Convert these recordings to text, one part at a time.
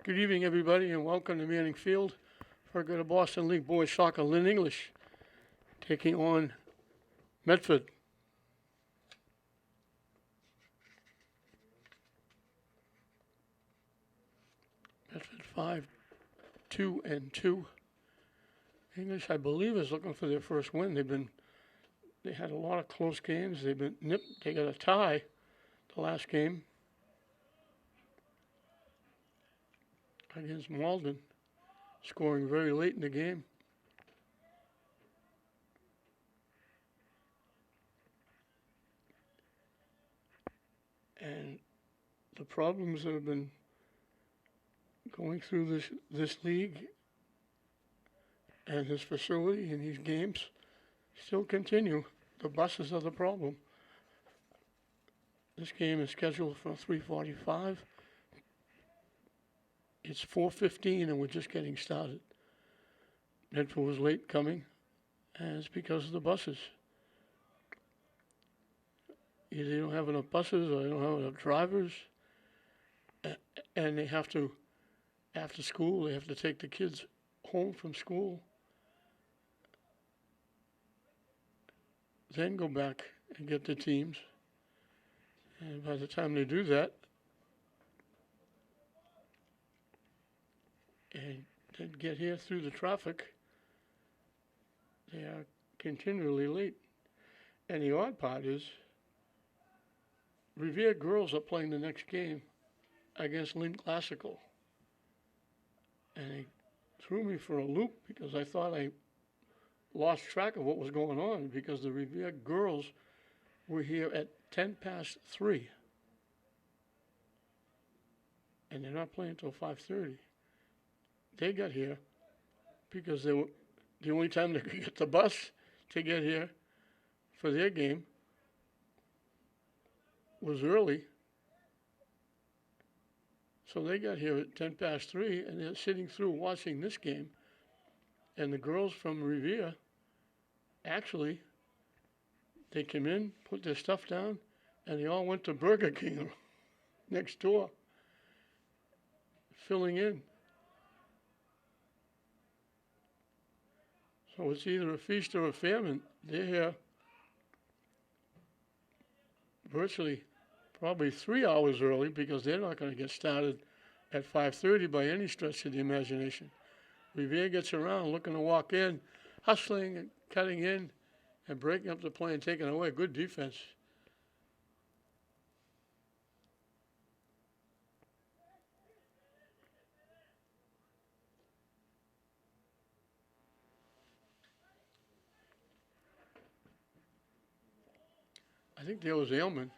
Good evening, everybody, and welcome to Manning Field for the Boston League Boys Soccer. Lynn English taking on Medford. Medford 5-2-2. English, I believe, is looking for their first win. They had a lot of close games. They've been nipped. They got a tie the last game against Malden, scoring very late in the game. And the problems that have been going through this league and this facility and these games still continue. The buses are the problem. This game is scheduled for 3:45. It's 4:15 and we're just getting started. Medford was late coming, and it's because of the buses. Either they don't have enough buses or they don't have enough drivers, and they have to, after school, they have to take the kids home from school, then go back and get the teams. And by the time they do that, and then get here through the traffic, they are continually late. And the odd part is, Revere girls are playing the next game against Lynn Classical. And they threw me for a loop because I thought I lost track of what was going on because the Revere girls were here at 3:10. And they're not playing until 5:30. They got here because they were the only time they could get the bus to get here for their game was early. So they got here at 3:10, and they're sitting through watching this game. And the girls from Revere, actually, they came in, put their stuff down, and they all went to Burger King next door, filling in. So it's either a feast or a famine. They're here virtually probably 3 hours early because they're not going to get started at 5:30 by any stretch of the imagination. Revere gets around looking to walk in, hustling and cutting in and breaking up the play and taking away. Good defense. I think there was Ailman.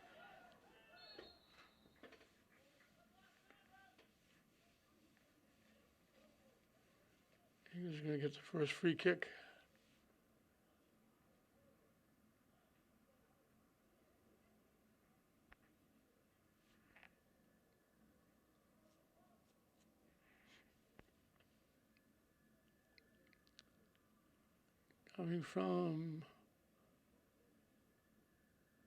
He was going to get the first free kick. Coming from,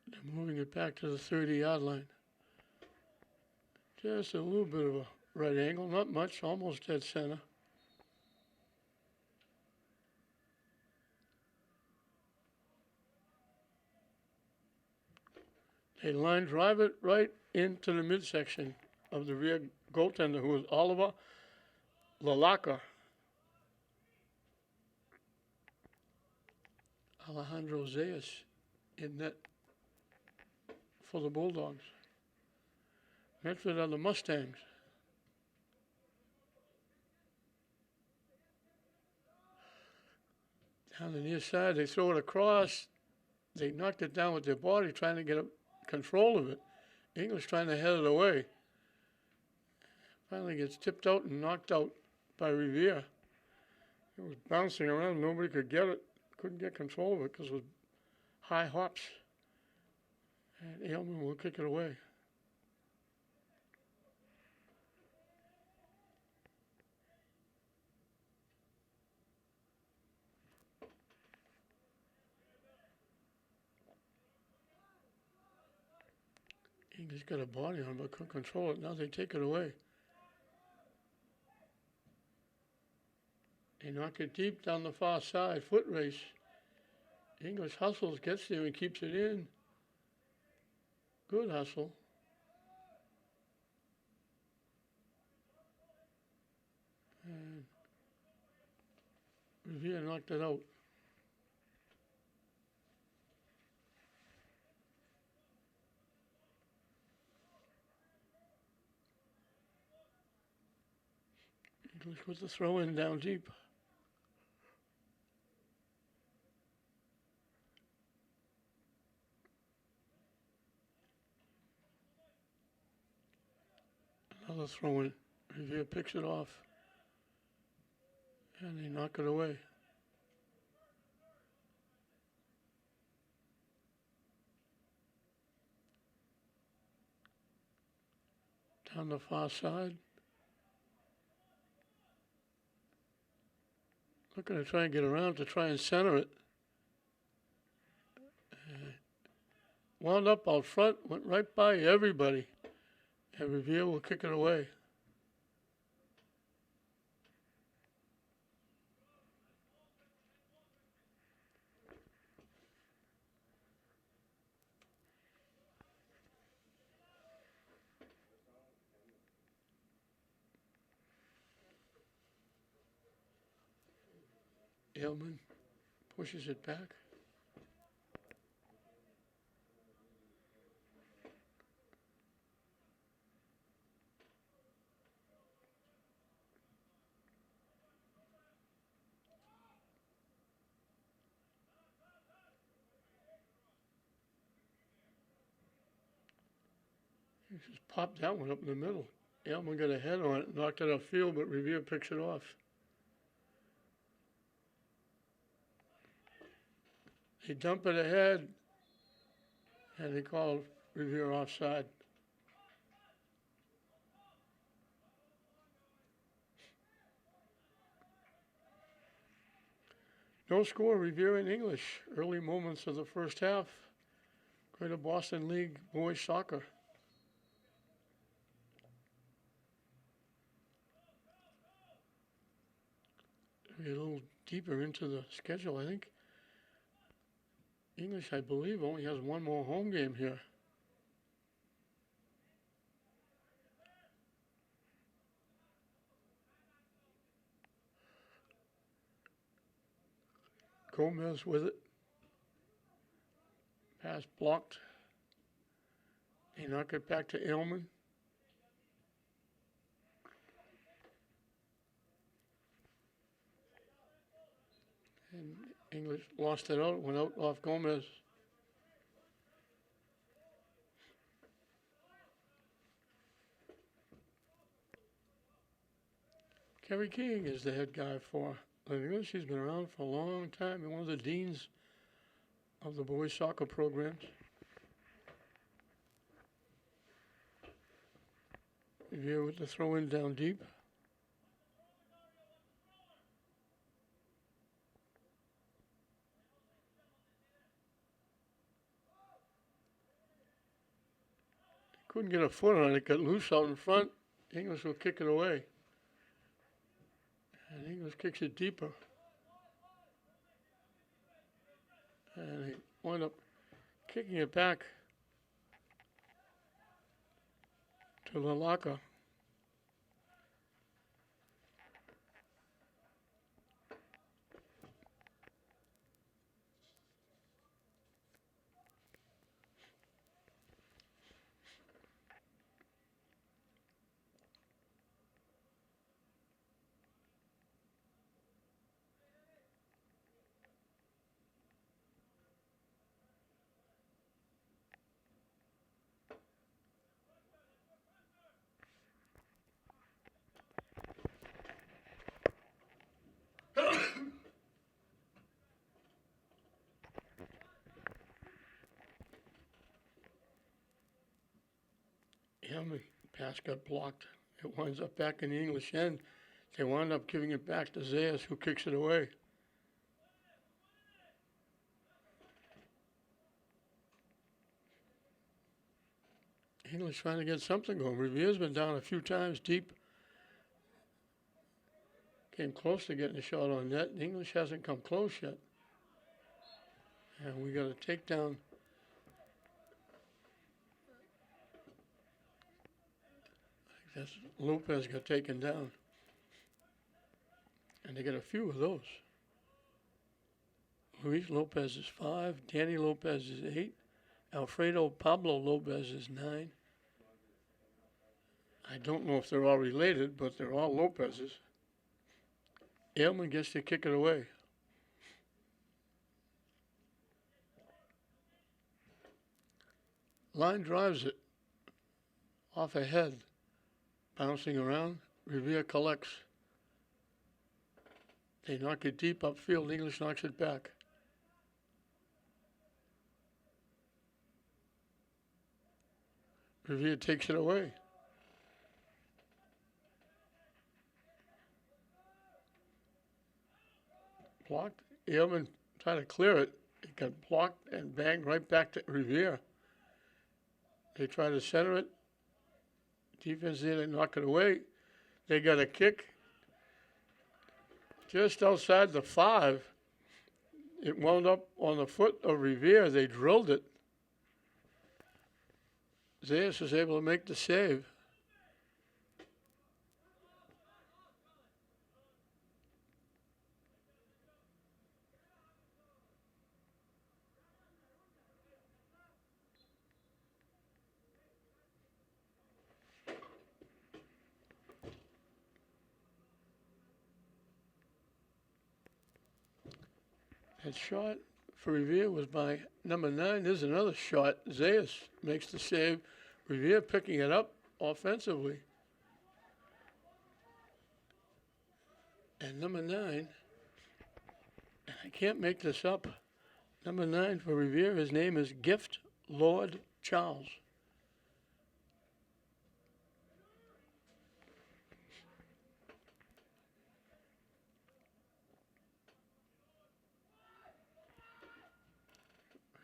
they're moving it back to the 30-yard line. Just a little bit of a right angle, not much, almost dead center. They line drive it right into the midsection of the rear goaltender, who is Oliver Lalaka. Alejandro Zayas in net for the Bulldogs. Medford are the Mustangs. Down the near side, they throw it across. They knocked it down with their body, trying to get control of it. English trying to head it away. Finally gets tipped out and knocked out by Revere. It was bouncing around. Nobody could get it. Couldn't get control of it because it was high hops. And Ailman will kick it away. English got a body on it but couldn't control it. Now they take it away. They knock it deep down the far side. Foot race. English hustles, gets there and keeps it in. Good hustle. And Revere knocked it out. English with the throw in down deep. Another throw in. Revere picks it off. And they knock it away. Down the far side. Looking to try and get around to try and center it. Wound up out front, went right by everybody. And Revere will kick it away. Ailman pushes it back. He just popped that one up in the middle. Ailman got a head on it, knocked it upfield, but Revere picks it off. They dump it ahead, and they call Revere offside. No score, Revere in English. Early moments of the first half. Greater Boston League boys soccer. A little deeper into the schedule, I think. English, I believe, only has one more home game here. Gomez with it. Pass blocked. They knock it back to Ailman. And English lost it out, went out off Gomez. Kerry King is the head guy for English. He's been around for a long time. He's one of the deans of the boys soccer programs. Here with the throw in down deep. Couldn't get a foot on it, got loose out in front. English will kick it away. And English kicks it deeper. And he wound up kicking it back to Lalaka. Ailman pass got blocked. It winds up back in the English end. They wound up giving it back to Zayas, who kicks it away. English trying to get something going. Revere's been down a few times deep. came close to getting a shot on net. English hasn't come close yet. And we got a takedown. I think that's Lopez got taken down. And they got a few of those. Luis Lopez is 5. Danny Lopez is 8. Alfredo Pablo Lopez is 9. I don't know if they're all related, but they're all Lopez's. Ailman gets to kick it away. Line drives it off ahead, bouncing around. Revere collects. They knock it deep upfield. English knocks it back. Revere takes it away. Blocked. Ailman tried to clear it. It got blocked and banged right back to Revere. They try to center it. Defense there, they knock it away. They got a kick just outside the 5. It wound up on the foot of Revere. They drilled it. Zayas was able to make the save. That shot for Revere was by number 9. There's another shot. Zayas makes the save. Revere picking it up offensively. And number 9, I can't make this up. Number 9 for Revere, his name is Gift Lord Charles.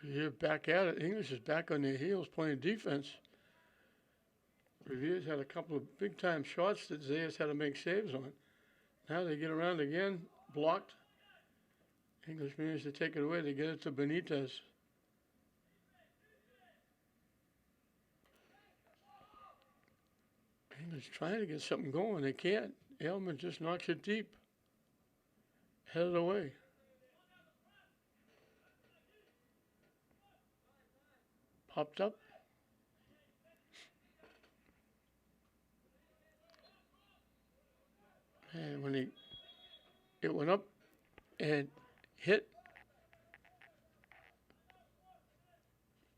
Revere back at it. English is back on their heels playing defense. Revere's had a couple of big-time shots that Zayas had to make saves on. Now they get around again, blocked. English managed to take it away. They get it to Benitez. English trying to get something going. They can't. Ailman just knocks it deep. Headed away. Popped up. And when it went up and hit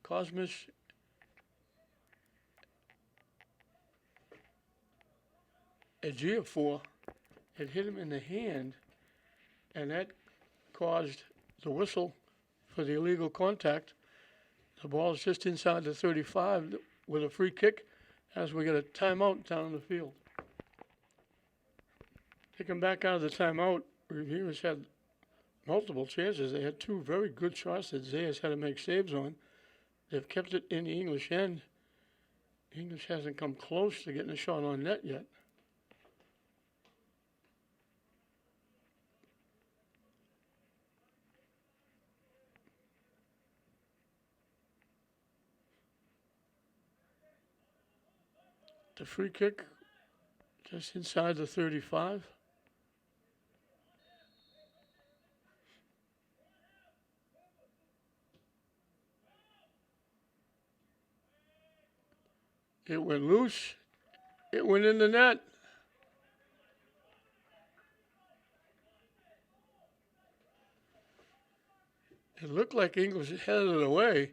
Cosmas Ejiofor, it hit him in the hand, and that caused the whistle for the illegal contact. The ball is just inside the 35 with a free kick as we get a timeout down in the field. Taken back out of the timeout, Revere's had multiple chances. They had 2 very good shots that Zayas had to make saves on. They've kept it in the English end. English hasn't come close to getting a shot on net yet. The free kick just inside the 35. It went loose. It went in the net. It looked like English headed it away,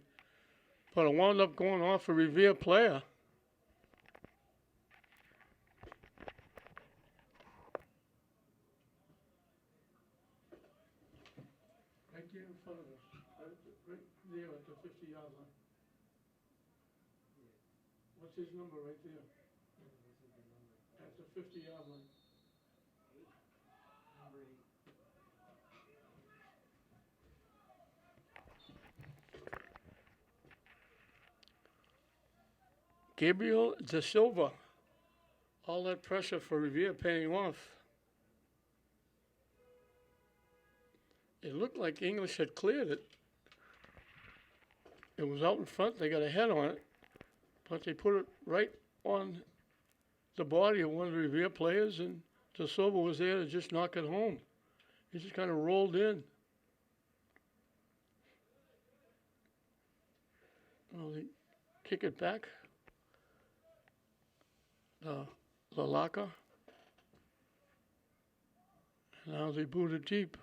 but it wound up going off a Revere player. Right there in front of us, right there at the 50-yard line. What's his number right there? At the 50-yard line. Number 8. Gabriel Da Silva. All that pressure for Revere paying off. it looked like English had cleared it. It was out in front. They got a head on it, but they put it right on the body of one of the Revere players, and De Silva was there to just knock it home. He just kind of rolled in. Well, they kick it back. Lalaka. And now they boot it deep.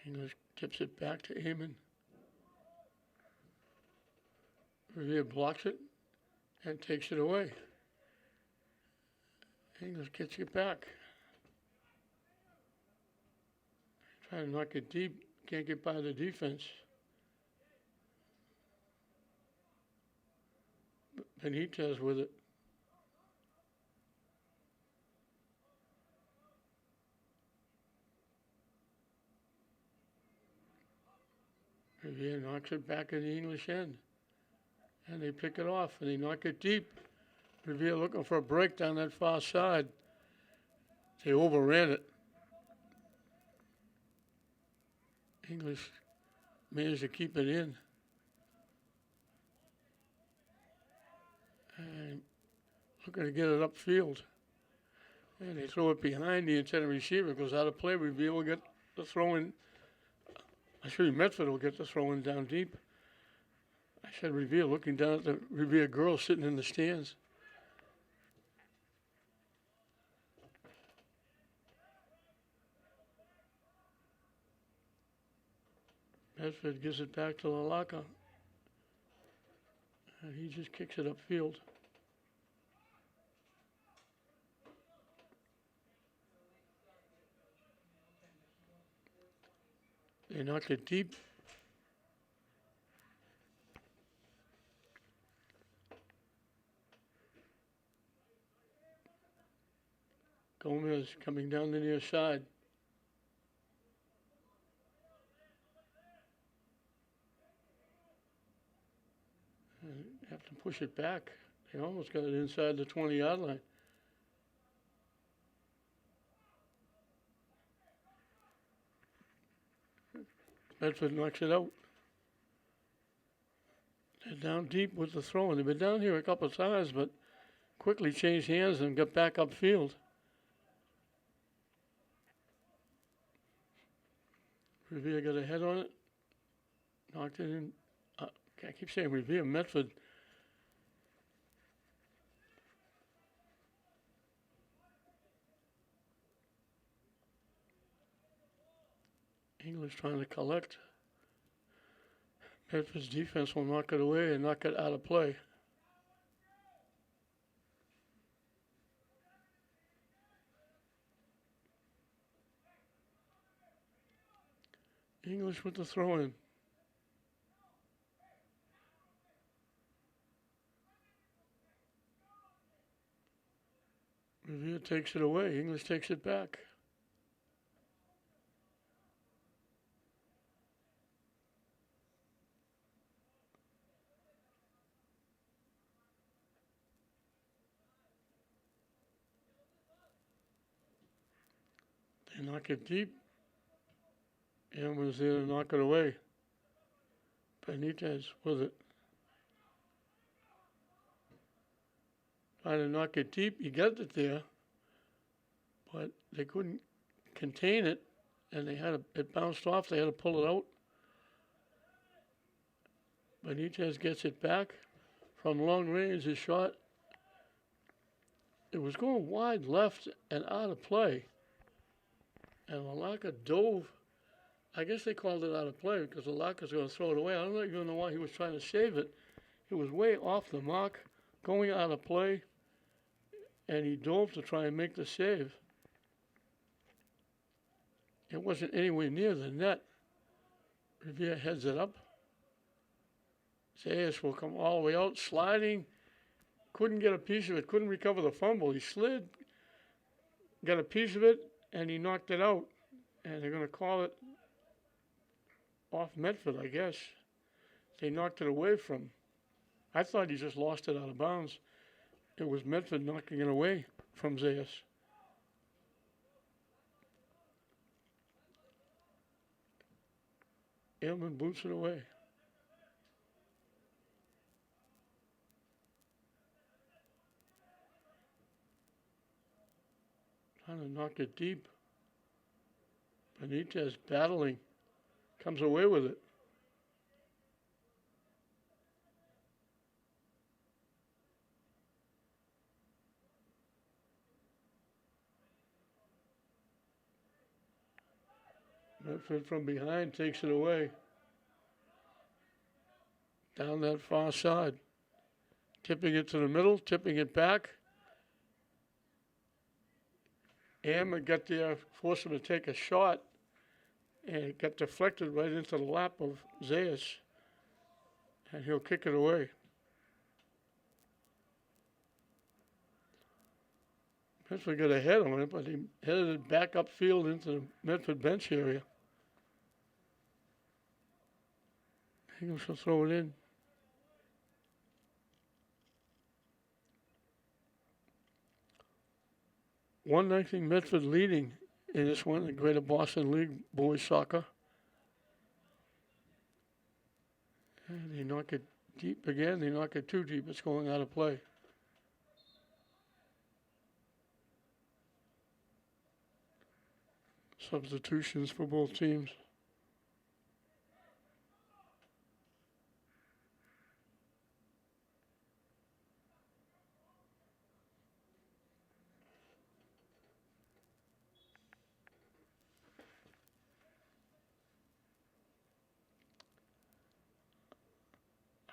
English tips it back to Eamon. Revere blocks it and takes it away. English gets it back. Trying to knock it deep, can't get by the defense. Benitez with it. Revere knocks it back in the English end. And they pick it off, and they knock it deep. Revere looking for a break down that far side. They overran it. English managed to keep it in. And looking to get it upfield. And they throw it behind the intended receiver. It goes out of play. Revere will get the throw in. Medford will get the throw in down deep. I said Revere, looking down at the Revere girls sitting in the stands. Medford gives it back to Lalaka. And he just kicks it upfield. They knock it deep. Gomez coming down the near side. And have to push it back. They almost got it inside the 20-yard line. Medford knocks it out. They're down deep with the throw, and they've been down here a couple of times, but quickly changed hands and got back upfield. Revere got a head on it, knocked it in. I keep saying Revere, Medford. English trying to collect. Medford's defense will knock it away and knock it out of play. English with the throw in. Revere takes it away. English takes it back. They knock it deep. And was there to knock it away. Benitez with it. Trying to knock it deep. He got it there, but they couldn't contain it, and it bounced off. They had to pull it out. Benitez gets it back from long range. His shot. It was going wide left and out of play, and Lalaka dove. I guess they called it out of play because Lalaka's going to throw it away. I don't even know why he was trying to save it. It was way off the mark, going out of play, and he dove to try and make the save. It wasn't anywhere near the net. Revere heads it up. Zayas will come all the way out, sliding. Couldn't get a piece of it, couldn't recover the fumble. He slid, got a piece of it, and he knocked it out. And they're going to call it off Medford, I guess. They knocked it away from. I thought he just lost it out of bounds. It was Medford knocking it away from Zayas. Ailman boots it away. Trying to knock it deep. Benitez battling. Comes away with it. Medford from behind takes it away. Down that far side. Tipping it to the middle, tipping it back. Airman got there, forced him to take a shot, and it got deflected right into the lap of Zayas, and he'll kick it away. Medford got a head on it, but he headed it back upfield into the Medford bench area. Eagles will throw it in. One nothing Medford leading in this one, the Greater Boston League boys soccer. And they knock it deep again. They knock it too deep. It's going out of play. Substitutions for both teams.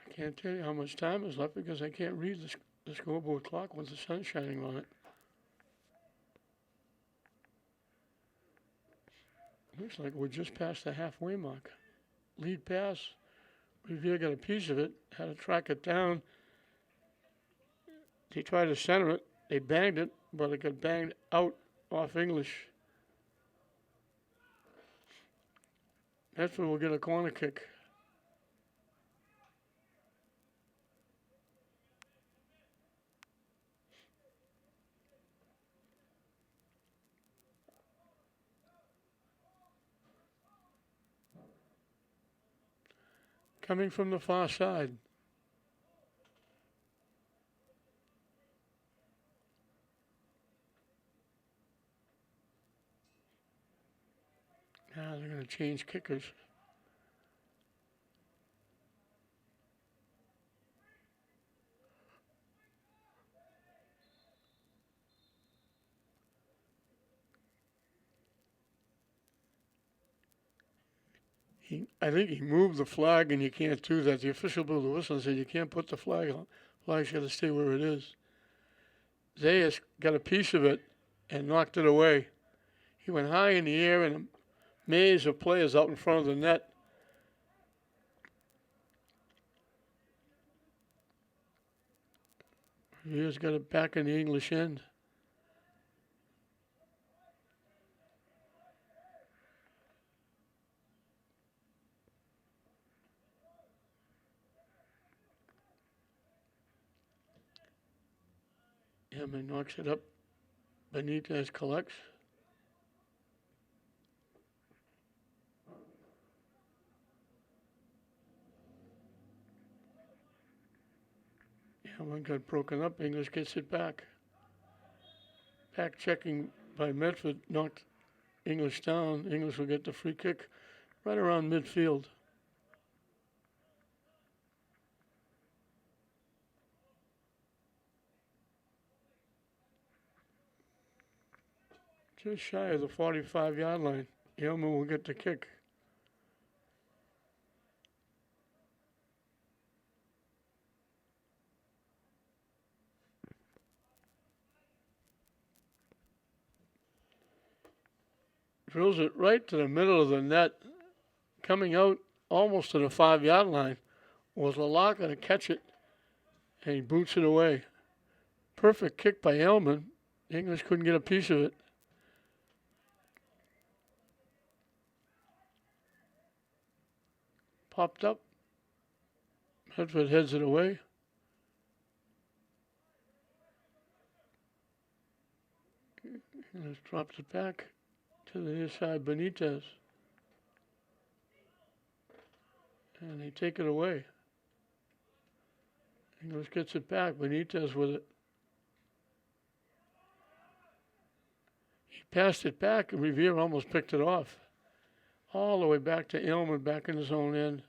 I can't tell you how much time is left because I can't read the scoreboard clock with the sun shining on it. Looks like we're just past the halfway mark. Lead pass. Revere got a piece of it, had to track it down. They tried to center it. They banged it, but it got banged out off English. Medford will get a corner kick. Coming from the far side. Now they're going to change kickers. I think he moved the flag, and you can't do that. The official blew the whistle and said you can't put the flag on. The flag's got to stay where it is. Zayas got a piece of it and knocked it away. He went high in the air, and a maze of players out in front of the net. Here's got it back in the English end. Hammond knocks it up. Benitez collects. Hammond got broken up. English gets it back. Back checking by Medford knocked English down. English will get the free kick right around midfield. Just shy of the 45-yard line. Yeoman will get the kick. Drills it right to the middle of the net. Coming out almost to the 5-yard line was Lalaka to catch it, and he boots it away. Perfect kick by Elman. English couldn't get a piece of it. popped up. Medford heads it away. And just drops it back to the near side, Benitez. And they take it away. English gets it back. Benitez with it. He passed it back, and Revere almost picked it off. All the way back to Aylman, back in his own end.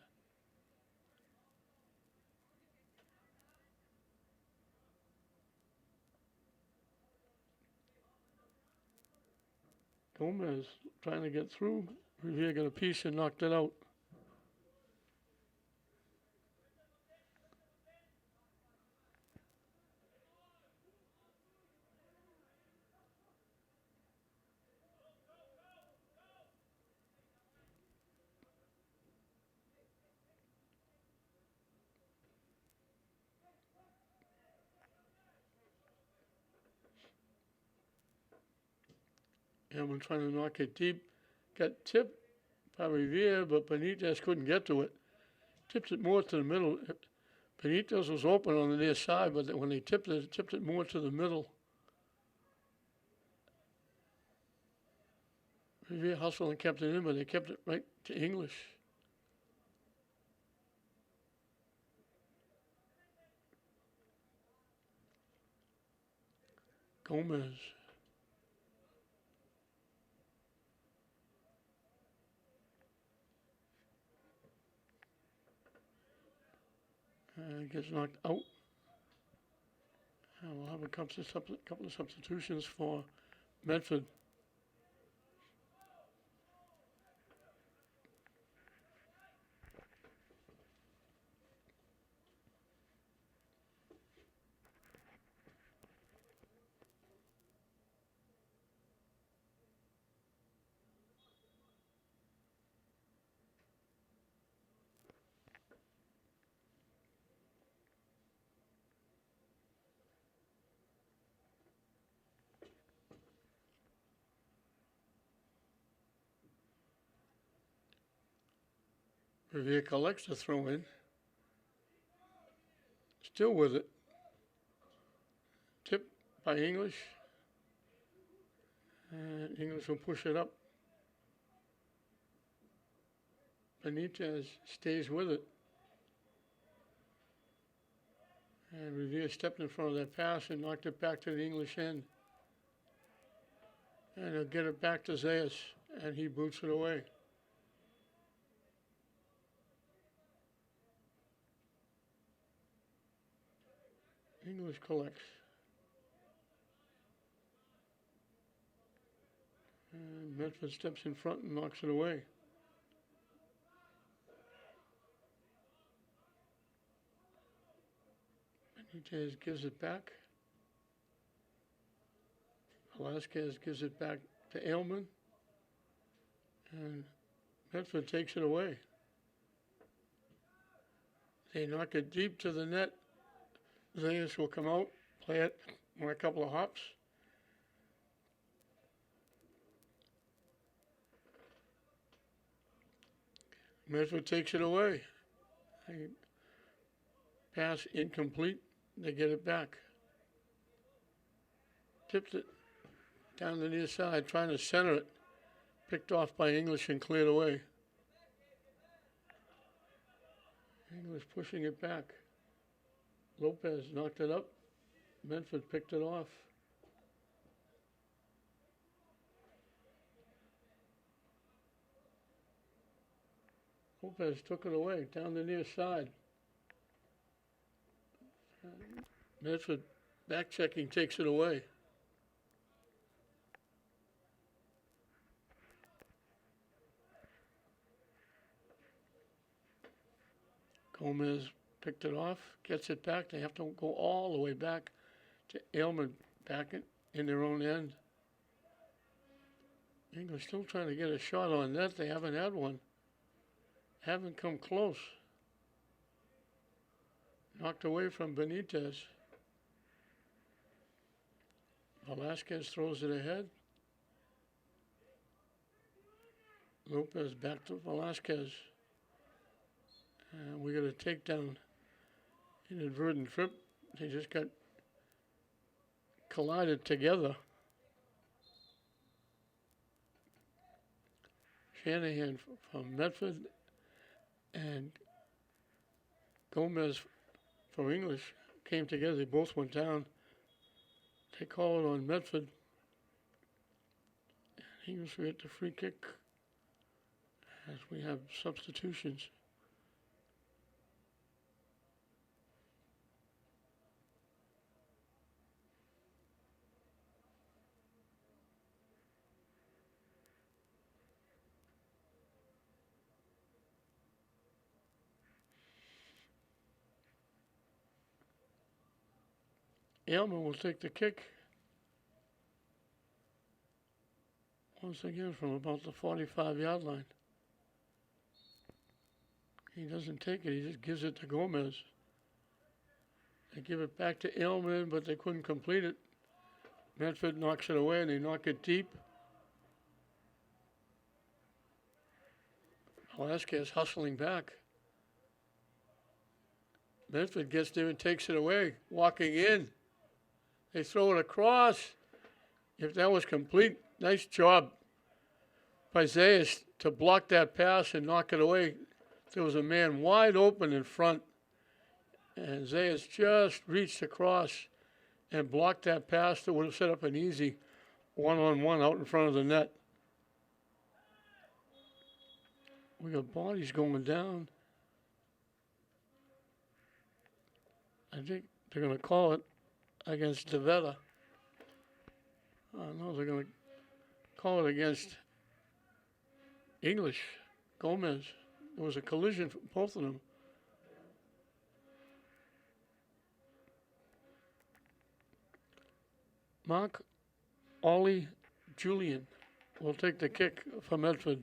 Gomez trying to get through. Revere got a piece and knocked it out. Aylman trying to knock it deep. Got tipped by Revere, but Benitez couldn't get to it. Tipped it more to the middle. Benitez was open on the near side, but when they tipped it more to the middle. Revere hustled and kept it in, but they kept it right to English. Gomez. Gets knocked out. We'll have a couple of substitutions for Medford. Revere collects the throw in. Still with it. Tipped by English. And English will push it up. Benitez stays with it. And Revere stepped in front of that pass and knocked it back to the English end. And he'll get it back to Zayas, and he boots it away. English collects. And Medford steps in front and knocks it away. Benitez gives it back. Velasquez gives it back to Aylman. And Medford takes it away. They knock it deep to the net. Zayas will come out, play it on a couple of hops. Medford takes it away. They pass incomplete. They get it back. Tips it down the near side, trying to center it. Picked off by English and cleared away. English pushing it back. Lopez knocked it up. Medford picked it off. Lopez took it away down the near side. Medford back checking takes it away. Gomez picked it off, gets it back. They have to go all the way back to Aylman, back in their own end. English still trying to get a shot on net. They haven't had one. Haven't come close. Knocked away from Benitez. Velasquez throws it ahead. Lopez back to Velasquez. And we got a takedown, inadvertent trip. They just got collided together. Shanahan from Medford and Gomez for English came together. They both went down. They called on Medford. English will get the free kick as we have substitutions. Aylman will take the kick once again from about the 45-yard line. He doesn't take it, he just gives it to Gomez. They give it back to Aylman, but they couldn't complete it. Medford knocks it away and they knock it deep. Velasquez hustling back. Medford gets there and takes it away, walking in. They throw it across. If that was complete, nice job by Zayas to block that pass and knock it away. There was a man wide open in front, and Zayas just reached across and blocked that pass that would have set up an easy one-on-one out in front of the net. We got bodies going down. I think they're going to call it against DeVetta. No, they're going to call it against English, Gomez. There was a collision for both of them. Mark Ollie Julian will take the kick for Medford.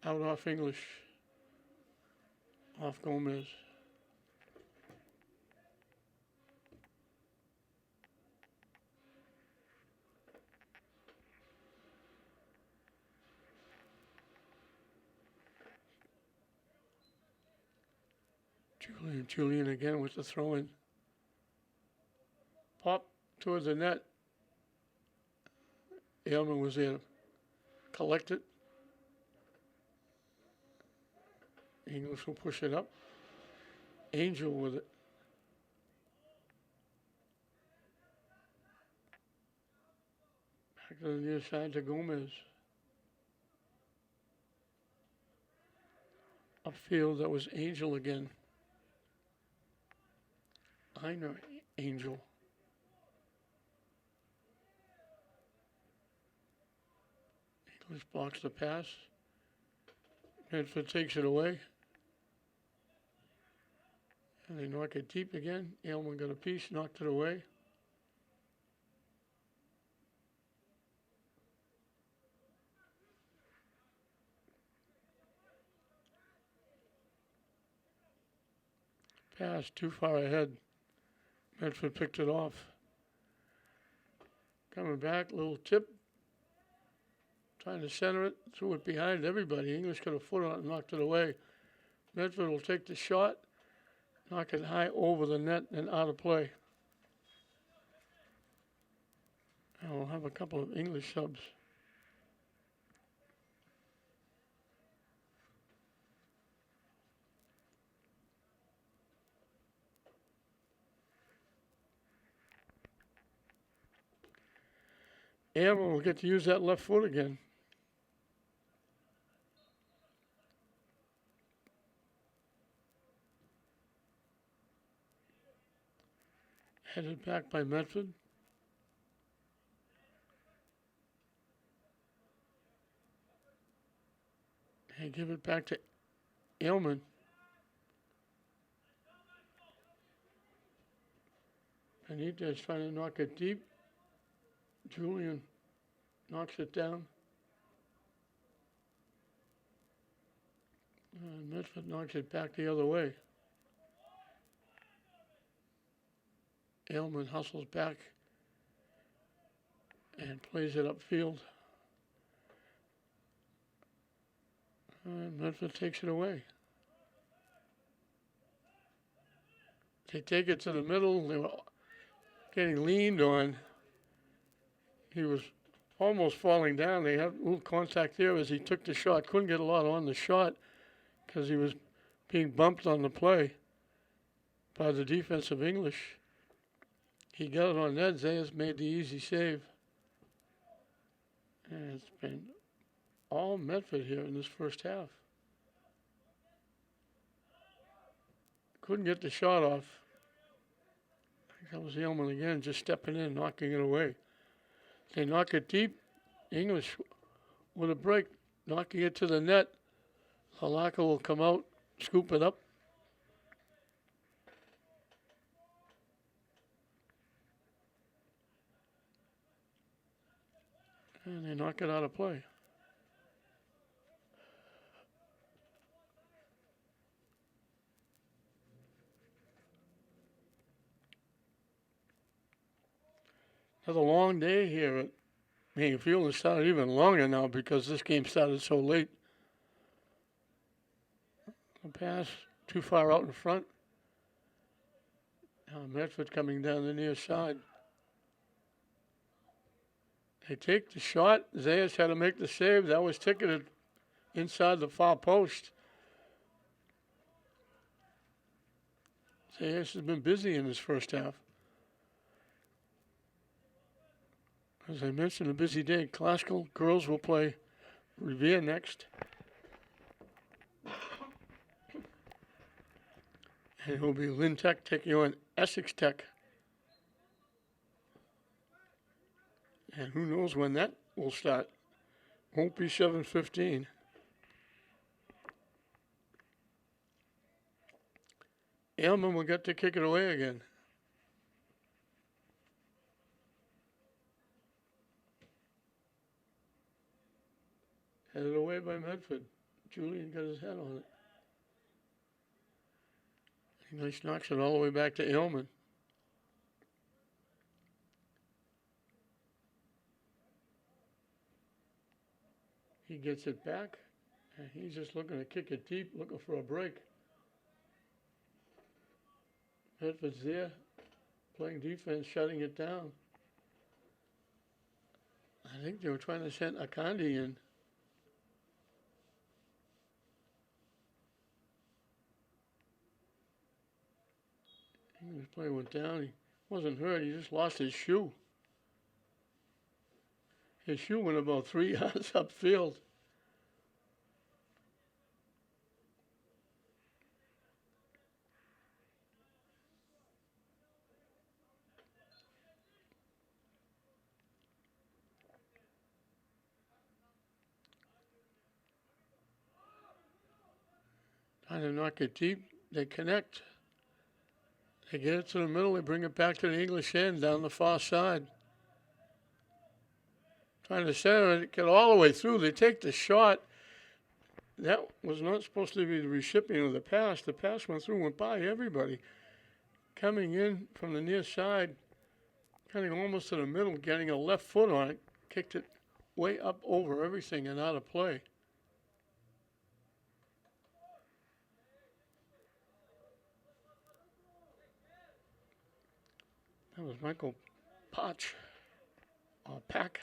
Out off English, off Gomez. Julian again with the throw-in. Pop towards the net. Aylman was there to collect it. English will push it up. Angel with it. Back to the near side to Gomez. Upfield, that was Angel again. Einer Angel. English blocks the pass. Medford takes it away. And they knock it deep again. Aylman got a piece, knocked it away. Pass too far ahead. Medford picked it off. Coming back, little tip. Trying to center it, threw it behind everybody. English got a foot on it and knocked it away. Medford will take the shot, knock it high over the net and out of play. And we'll have a couple of English subs. Aylman will get to use that left foot again. Headed back by Medford. And give it back to Aylman. Benitez trying to knock it deep. Julian knocks it down. And Medford knocks it back the other way. Aylman hustles back and plays it upfield. And Medford takes it away. They take it to the middle. They were getting leaned on. He was almost falling down. They had a little contact there as he took the shot. Couldn't get a lot on the shot because he was being bumped on the play by the defensive English. He got it on net. Zayas made the easy save. And it's been all Medford here in this first half. Couldn't get the shot off. I think that was Aylman again, just stepping in, knocking it away. They knock it deep. English with a break, knocking it to the net. Halaka will come out, scoop it up. And they knock it out of play. Another long day here at Main Field. It started even longer now because this game started so late. The pass too far out in front. Now Medford coming down the near side. They take the shot. Zayas had to make the save. That was ticketed inside the far post. Zayas has been busy in his first half. As I mentioned, a busy day. Classical girls will play Revere next. And it will be Lynn Tech taking on Essex Tech. And who knows when that will start. Won't be 7:15. Aylman will get to kick it away again. Headed away by Medford. Julian got his head on it. English knocks it all the way back to Aylman. He gets it back, and he's just looking to kick it deep, looking for a break. Medford's there, playing defense, shutting it down. I think they were trying to send Akandi in. His play went down. He wasn't hurt. He just lost his shoe. His shoe went about 3 yards upfield. Trying to knock it deep. They connect. They get it to the middle. They bring it back to the English end down the far side. Trying to center it, get all the way through. They take the shot. That was not supposed to be the recipient of the pass. The pass went through, went by everybody. Coming in from the near side, coming almost to the middle, getting a left foot on it, kicked it way up over everything and out of play. That was Michael Potch, or Pack.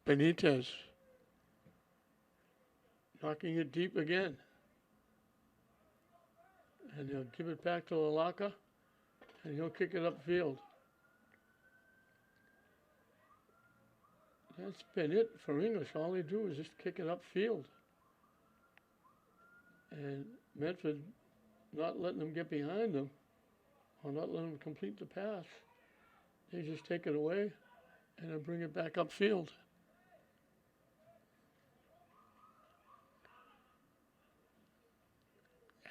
Benitez, knocking it deep again. And he'll give it back to Lalaka, and he'll kick it upfield. That's been it for English. All they do is just kick it upfield. And Medford not letting them get behind them, or not letting them complete the pass. They just take it away and then bring it back upfield.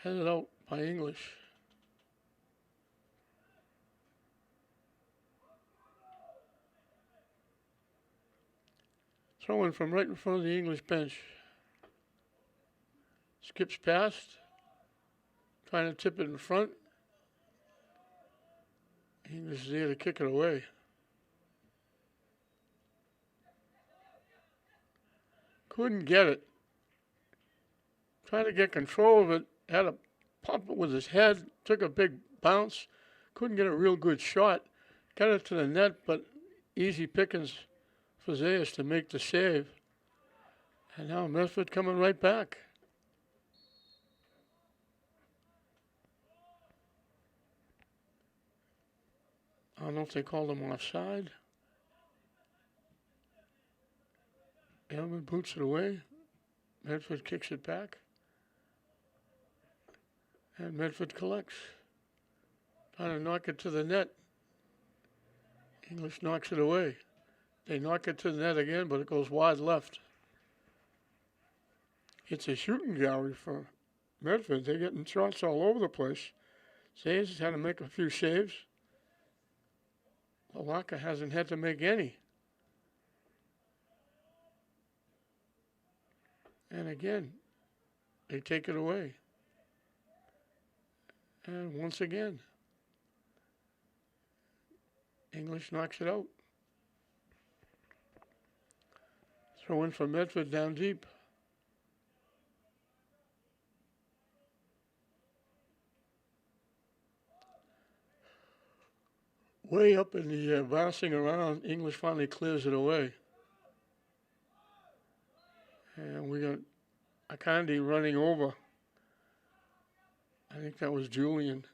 Headed out by English. Throwing from right in front of the English bench. Skips past. Trying to tip it in front. He was there to kick it away. Couldn't get it. Tried to get control of it. Had to pump it with his head. Took a big bounce. Couldn't get a real good shot. Got it to the net, but easy pickings for Zayas to make the save. And now Medford coming right back. I don't know if they called him offside. Elman boots it away. Medford kicks it back. And Medford collects. Trying to knock it to the net. English knocks it away. They knock it to the net again, but it goes wide left. It's a shooting gallery for Medford. They're getting shots all over the place. Zayas has had to make a few saves. Alaka hasn't had to make any. And again, they take it away. And once again, English knocks it out. Throw in for Medford down deep. Way up in the bouncing around, English finally clears it away. And we got Akandi running over. I think that was Julian.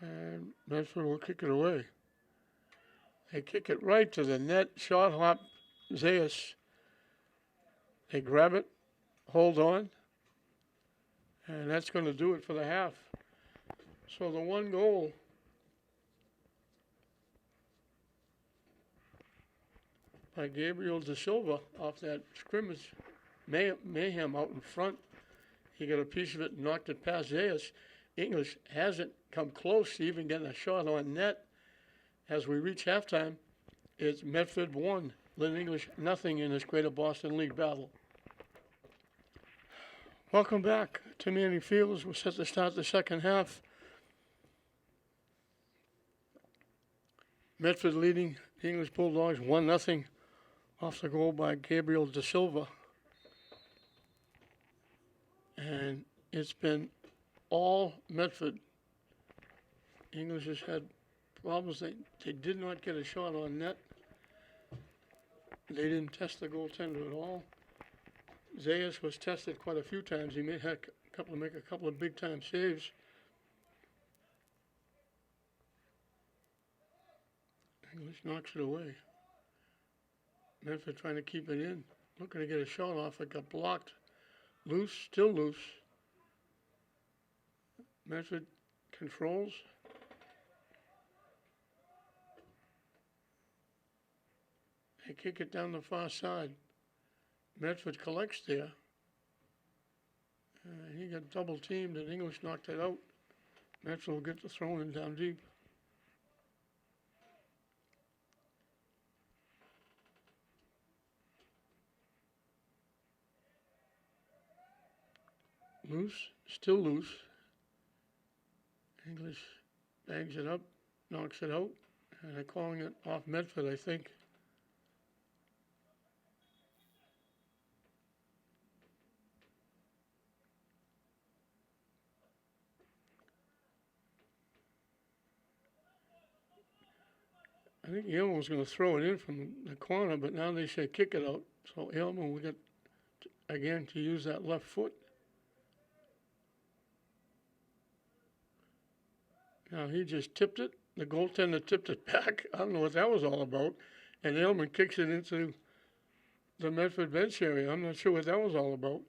And Medford will kick it away. They kick it right to the net. Shot hop Zayas. They grab it, hold on. And that's going to do it for the half. So the one goal by Gabriel Da Silva off that scrimmage, mayhem out in front. He got a piece of it and knocked it past Zayas. English hasn't come close to even getting a shot on net. As we reach halftime, it's Medford 1, Lynn English nothing in this Greater Boston League battle. Welcome back to Manning Fields. We're set to start the second half. Medford leading the English Bulldogs 1-0 off the goal by Gabriel Da Silva. And it's been all Medford. English has had problems. They did not get a shot on net. They didn't test the goaltender at all. Zayas was tested quite a few times. He make a couple of big time saves. English knocks it away. Medford trying to keep it in. Looking to get a shot off. It got blocked. Loose, still loose. Medford controls. They kick it down the far side. Medford collects there. He got double teamed and English knocked it out. Medford will get the throw in down deep. Loose, still loose. English bags it up, knocks it out, and they're calling it off Medford, I think. I think Aylman was going to throw it in from the corner, but now they say kick it out. So Aylman will get, again, to use that left foot. Now he just tipped it. The goaltender tipped it back. I don't know what that was all about. And Aylman kicks it into the Medford bench area. I'm not sure what that was all about.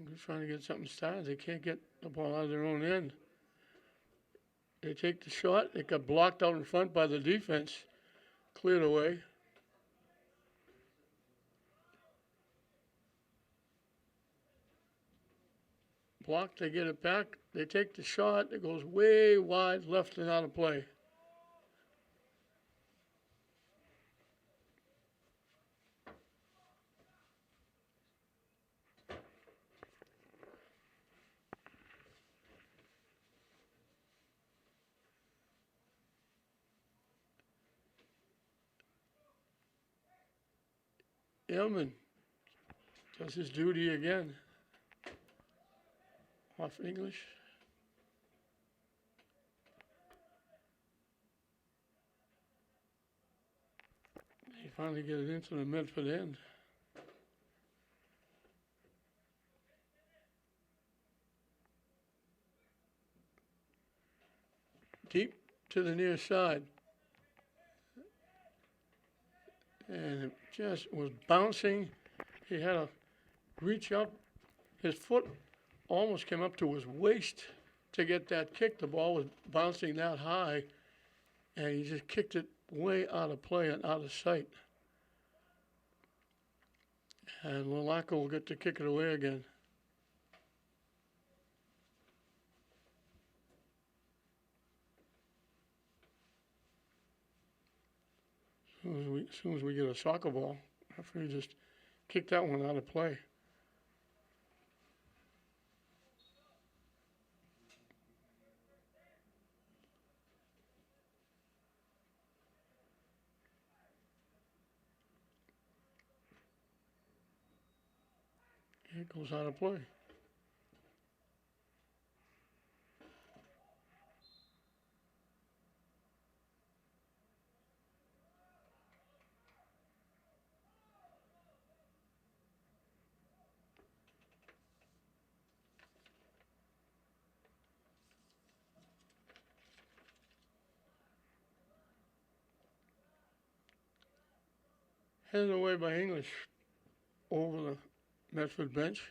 English trying to get something started. They can't get the ball out of their own end. They take the shot. It got blocked out in front by the defense. Cleared away. blocked, they get it back, they take the shot, it goes way wide left and out of play. Ehrman does his duty again. Off English. They finally get it into the Medford end. Deep to the near side. And it just was bouncing. He had to reach up. His foot almost came up to his waist to get that kick. The ball was bouncing that high, and he just kicked it way out of play and out of sight. And Lalaco will get to kick it away again. As soon as we get a soccer ball, after we just kick that one out of play. It goes out of play. Headed away by English over the Medford bench.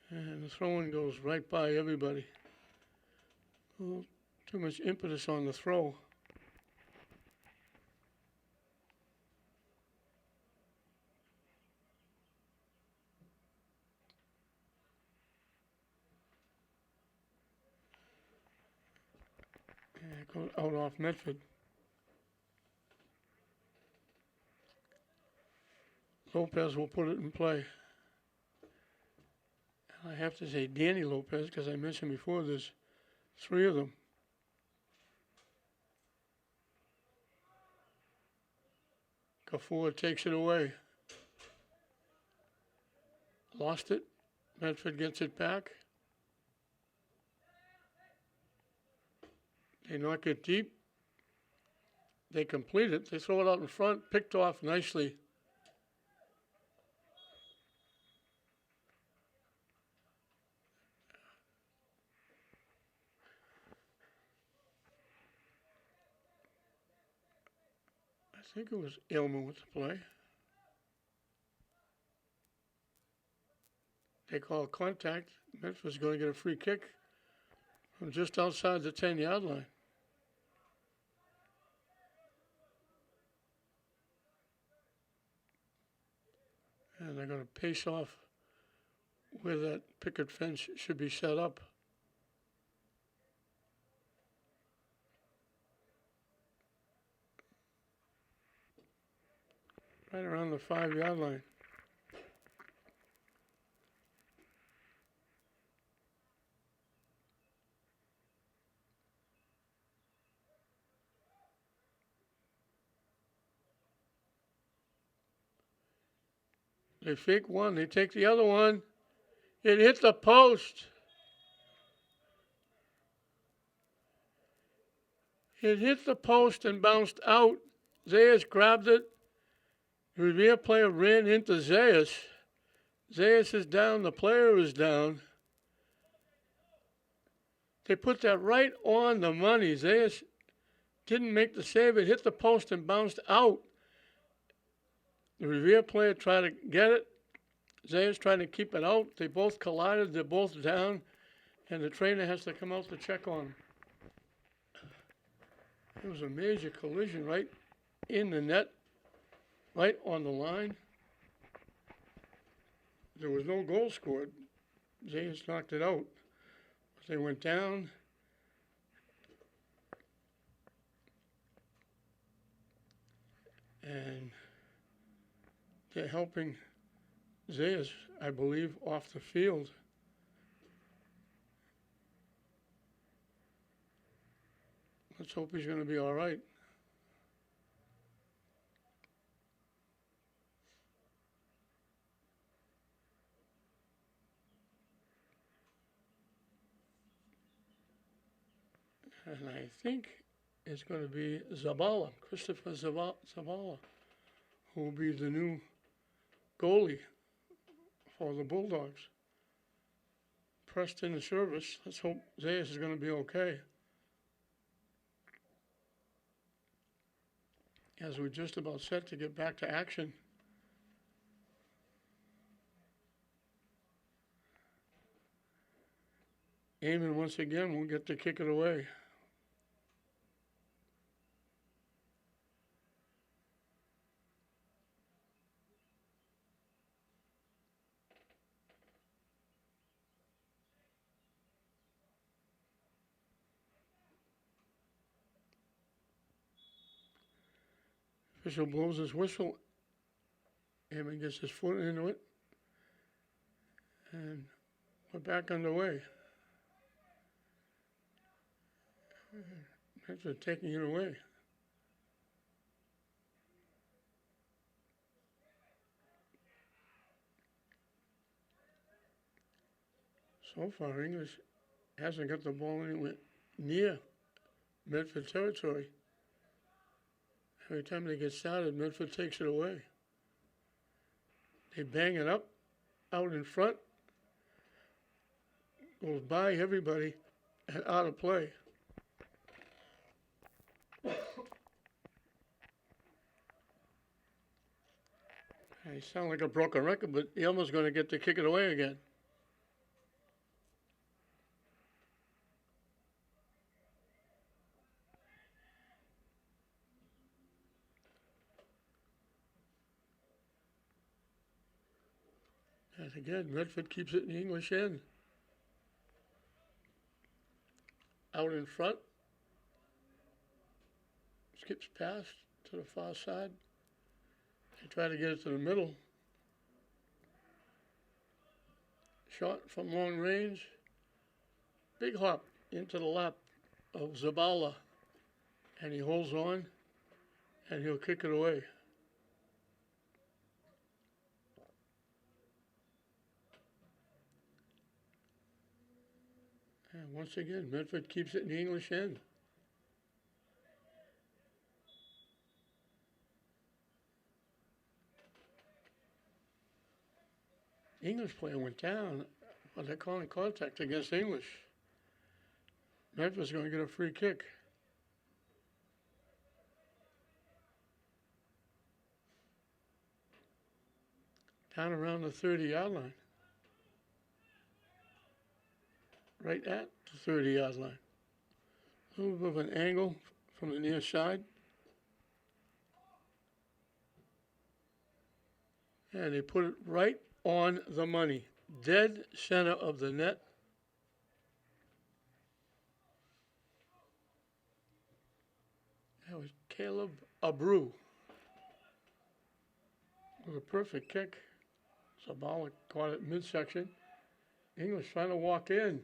And the throw-in goes right by everybody. A little too much impetus on the throw. And it goes out off Medford. Lopez will put it in play. I have to say Danny Lopez because I mentioned before there's three of them. Kafua takes it away. Lost it. Medford gets it back. They knock it deep. They complete it. They throw it out in front, picked off nicely. I think it was Ilman with the play. They call contact. Medford's going to get a free kick from just outside the 10-yard line. And they're going to pace off where that picket fence should be set up. Right around the 5-yard line. They fake one, they take the other one. It hit the post. It hit the post and bounced out. Zayas grabbed it. The Revere player ran into Zayas. Zayas is down, the player is down. They put that right on the money. Zayas didn't make the save. It hit the post and bounced out. The Revere player tried to get it. Zayas trying to keep it out. They both collided. They're both down. And the trainer has to come out to check on them. It was a major collision right in the net, right on the line. there was no goal scored. Zayas knocked it out. But they went down. And they're helping Zayas, I believe, off the field. Let's hope he's going to be all right. And I think it's going to be Zabala, Christopher Zabala, who will be the new goalie for the Bulldogs. Pressed into service. Let's hope Zayas is going to be okay. As we're just about set to get back to action. Eamon once again will get to kick it away. Official blows his whistle. Eamon gets his foot into it. And we're back underway. Medford taking it away. So far, English hasn't got the ball anywhere near Medford territory. Every time they get started, Medford takes it away. They bang it up, out in front, goes by everybody, and out of play. I sound like a broken record, but Yelmer's going to get to kick it away again. And again, Medford keeps it in the English end. Out in front. Skips past to the far side. They try to get it to the middle. Shot from long range. Big hop into the lap of Zabala. And he holds on, and he'll kick it away. And once again, Medford keeps it in the English end. English player went down, but they're calling contact against English. Medford's going to get a free kick. Down around the 30-yard line. Right at the 30-yard line. A little bit of an angle from the near side. And they put it right on the money. Dead center of the net. That was Caleb Abreu with a perfect kick. Zabala caught it midsection. English trying to walk in.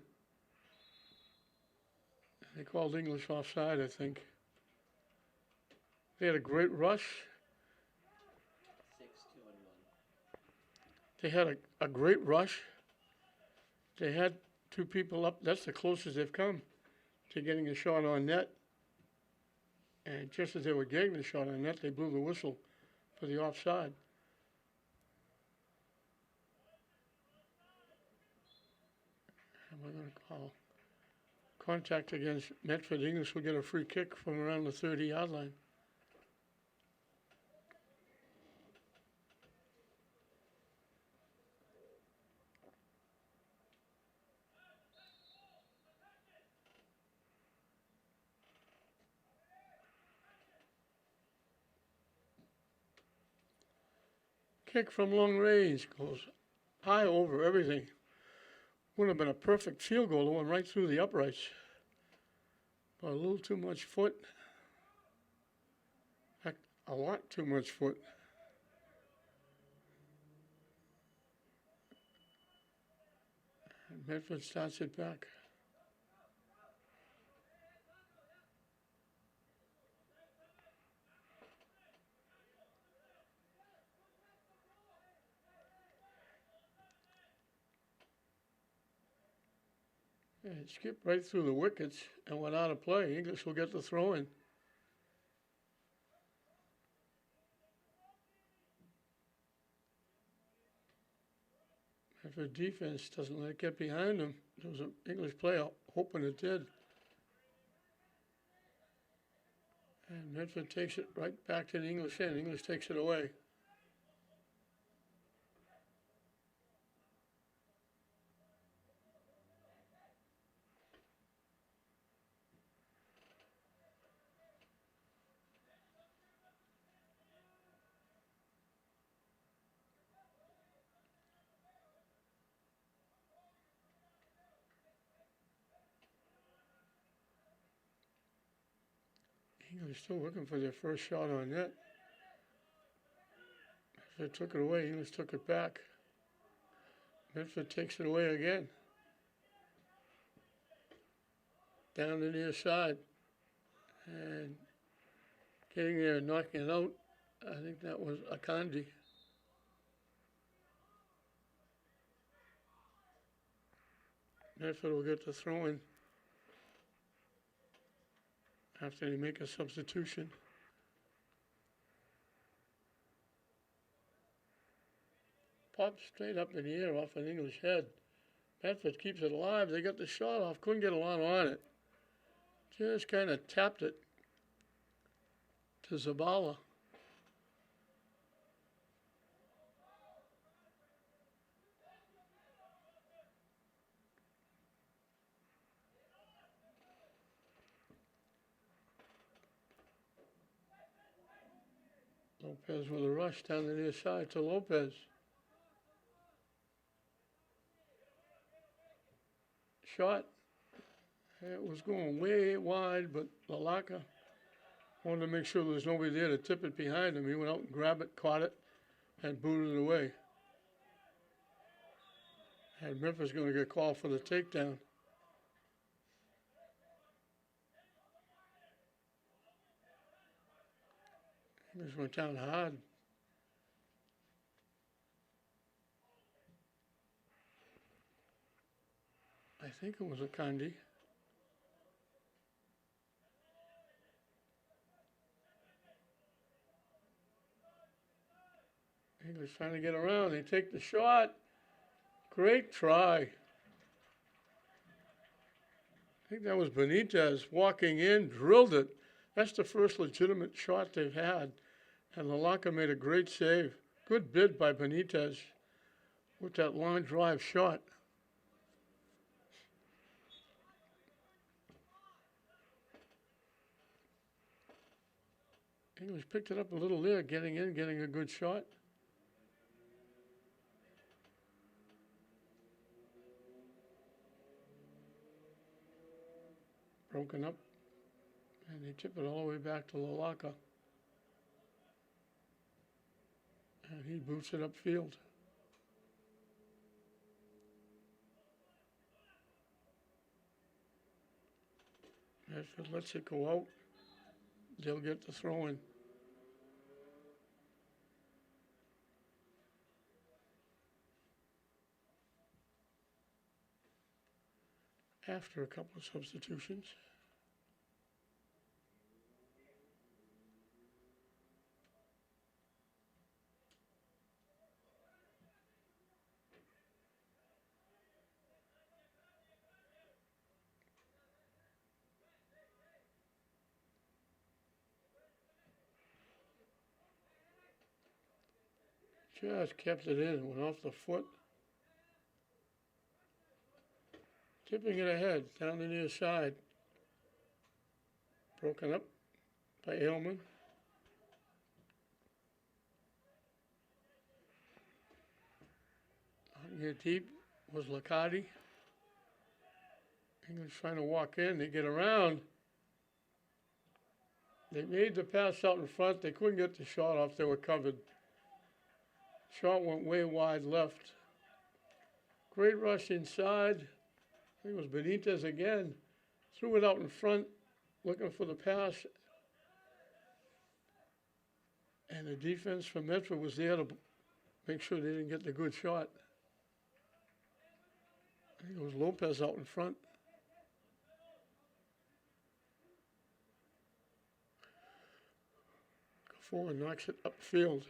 They called English offside, I think. They had a great rush. 6, 2, and 1. They had a great rush. They had two people up. That's the closest they've come to getting a shot on net. And just as they were getting the shot on net, they blew the whistle for the offside. And we're going to call contact against Medford. English will get a free kick from around the 30-yard line. Kick from long range goes high over everything. Would have been a perfect field goal, the one right through the uprights. But a little too much foot. Heck, a lot too much foot. And Medford starts it back. And it skipped right through the wickets and went out of play. English will get the throw in. If the defense doesn't let it get behind them, there was an English player hoping it did. And Medford takes it right back to the English end. English takes it away. English still looking for their first shot on net. They took it away. English took it back. Medford takes it away again. Down the near side. And getting there and knocking it out, I think that was Akandi. Medford will get the throw in after they make a substitution. Pops straight up in the air off an English head. Medford keeps it alive. They got the shot off. Couldn't get a lot on it. Just kind of tapped it to Zabala. Lopez with a rush down the near side to Lopez. Shot. It was going way wide, but Lalaka wanted to make sure there was nobody there to tip it behind him. He went out and grabbed it, caught it, and booted it away. And Memphis going to get called for the takedown. He just went down hard. I think it was Akandi. English trying to get around. They take the shot. Great try. I think that was Benitez walking in, drilled it. That's the first legitimate shot they've had. And Lalaka made a great save. Good bid by Benitez with that line drive shot. English picked it up a little there, getting in, getting a good shot. Broken up, and they tip it all the way back to Lalaka. And he boots it upfield. Medford lets it go out. They'll get the throw in. After a couple of substitutions. Just kept it in, went off the foot. Tipping it ahead, down the near side. Broken up by Aylman. here deep was Liccardi. English trying to walk in, they get around. They made the pass out in front, they couldn't get the shot off, they were covered. Shot went way wide left. Great rush inside. I think it was Benitez again. Threw it out in front, looking for the pass. And the defense from Medford was there to make sure they didn't get the good shot. I think it was Lopez out in front. Forward knocks it upfield.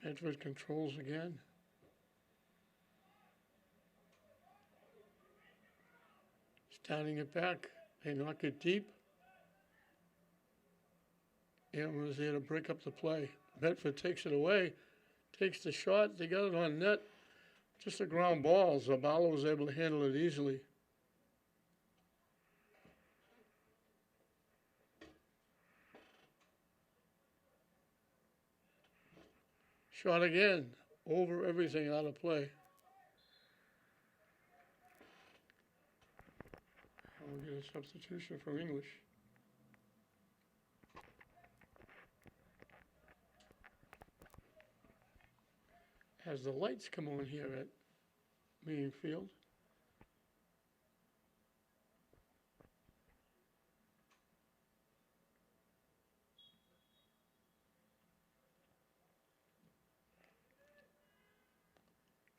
Medford controls again. Starting it back. They knock it deep. Aaron was there to break up the play. Medford takes it away, takes the shot. They got it on net. Just a ground ball. Zabala was able to handle it easily. Shot again, over everything, out of play. We'll get a substitution for English. As the lights come on here at Meeting Field.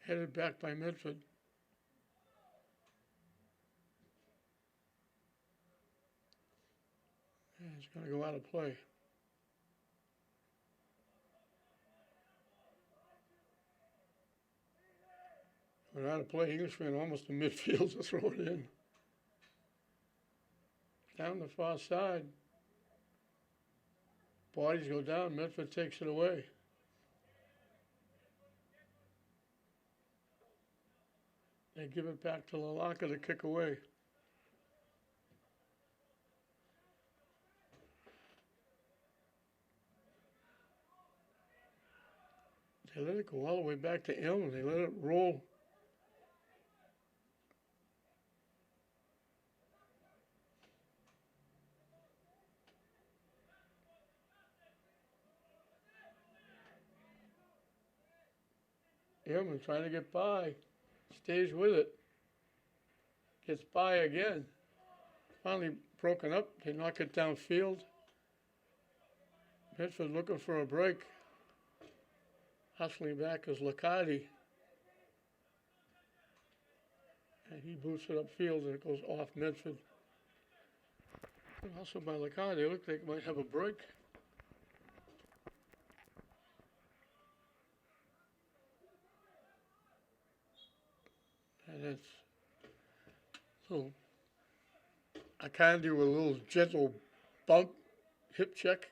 Headed back by Medford. And it's going to go out of play. Went out of play. English ran almost to midfield to throw it in. Down the far side. Bodies go down. Medford takes it away. They give it back to Lalaka to kick away. They let it go all the way back to Elm. They let it roll. Airman trying to get by. Stays with it. Gets by again. Finally broken up. They knock it downfield. Medford looking for a break. Hustling back is Liccardi. And he boots it upfield and it goes off Medford. And also by Liccardi, it looks like they might have a break. And it's so I kind of do a little gentle bump, hip check.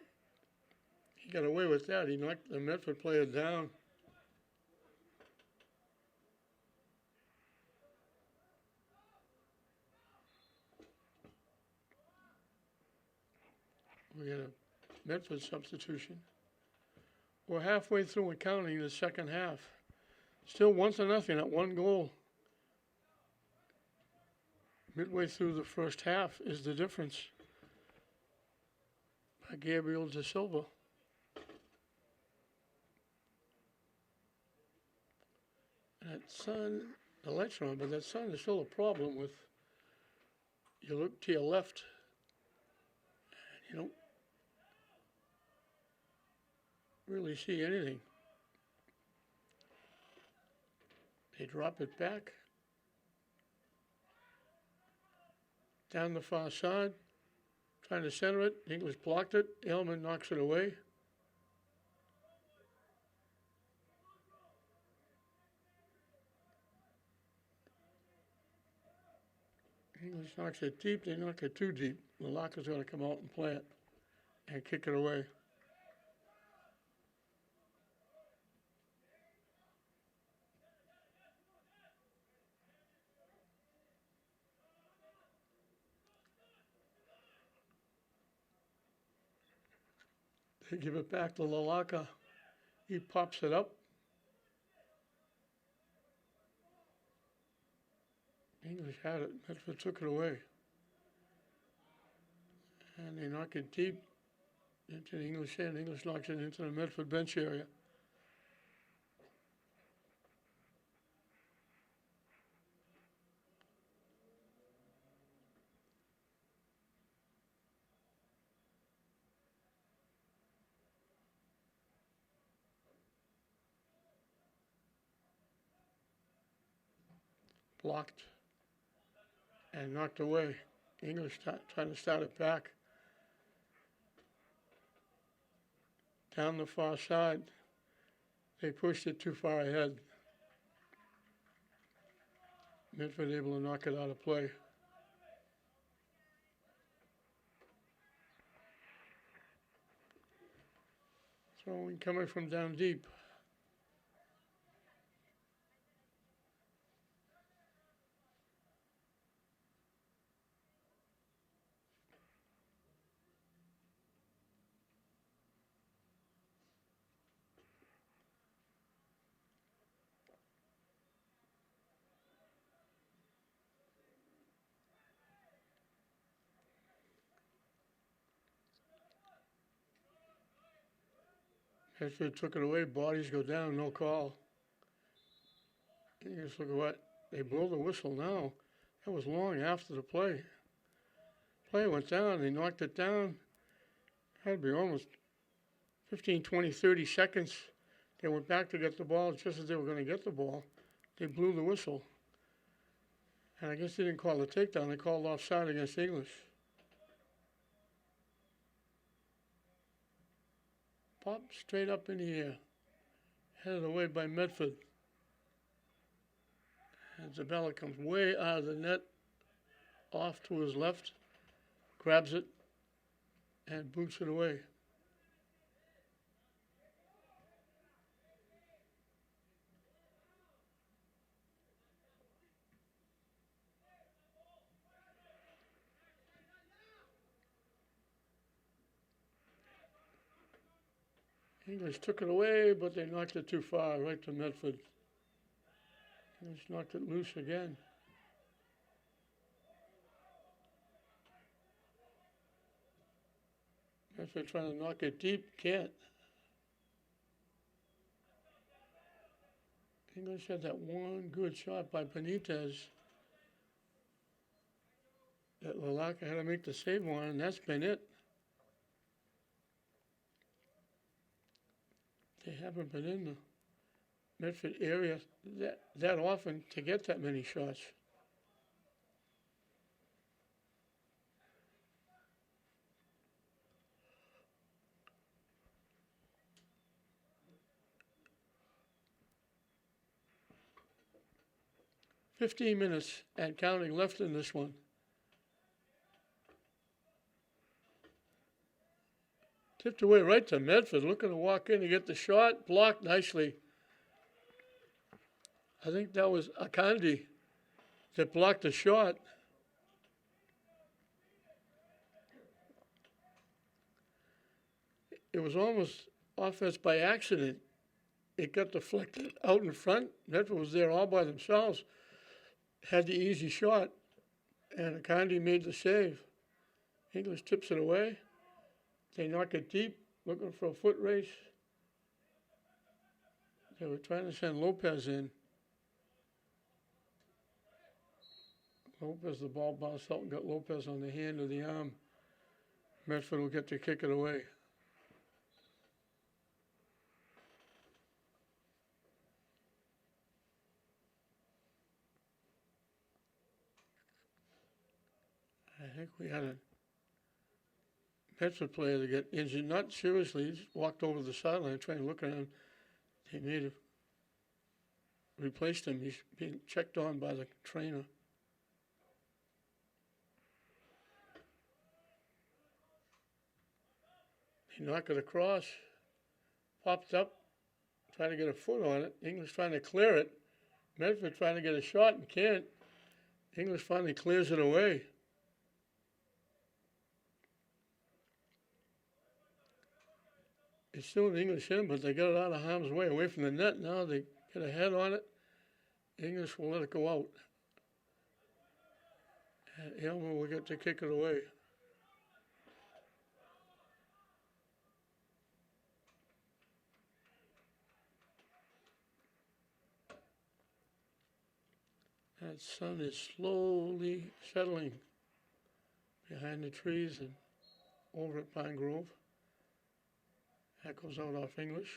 He got away with that. He knocked the Medford player down. We got a Medford substitution. We're halfway through and counting the second half. Still 1-0 at one goal. Midway through the first half is the difference by Gabriel De Silva. That sun, the lights are on, but that sun is still a problem with, you look to your left and you don't really see anything. They drop it back. Down the far side, trying to center it. English blocked it. Aylman knocks it away. English knocks it deep. They knock it too deep. Lalaka's going to come out and play it and kick it away. They give it back to Lalaka. He pops it up. English had it. Medford took it away. And they knock it deep into the English end. English knocks it into the Medford bench area. Blocked and knocked away. English trying to start it back. Down the far side. They pushed it too far ahead. Medford able to knock it out of play. Throwing coming from down deep. Medford took it away, bodies go down, no call. And you just look at what, they blow the whistle now. That was long after the play. Play went down, they knocked it down. Had to be almost 15, 20, 30 seconds. They went back to get the ball just as they were going to get the ball. They blew the whistle. And I guess they didn't call the takedown, they called offside against English. Pop straight up in the air. Headed away by Medford. And Zabella comes way out of the net, off to his left, grabs it, and boots it away. English took it away, but they knocked it too far, right to Medford. English knocked it loose again. Medford trying to knock it deep, can't. English had that one good shot by Benitez that Lalaka had to make the save on, and that's been it. They haven't been in the Medford area that often to get that many shots. "15 minutes and counting left in this one. Tipped away right to Medford, looking to walk in to get the shot, blocked nicely. I think that was Akandi that blocked the shot. It was almost offense by accident. It got deflected out in front. Medford was there all by themselves, had the easy shot, and Akandi made the save. English tips it away. They knock it deep, looking for a foot race. They were trying to send Lopez in. Lopez, the ball bounced out and got Lopez on the hand or the arm. Medford will get to kick it away. I think we had a Medford player to get injured, not seriously, he just walked over the sideline trying to look at him. They made him, replaced him. He's being checked on by the trainer. They knock it across, popped up, trying to get a foot on it. English trying to clear it. Medford trying to get a shot and can't. English finally clears it away. It's still an English in, but they got it out of harm's way, away from the net. Now they get a head on it. English will let it go out. And Aylmer will get to kick it away. That sun is slowly settling behind the trees and over at Pine Grove. That goes out off English.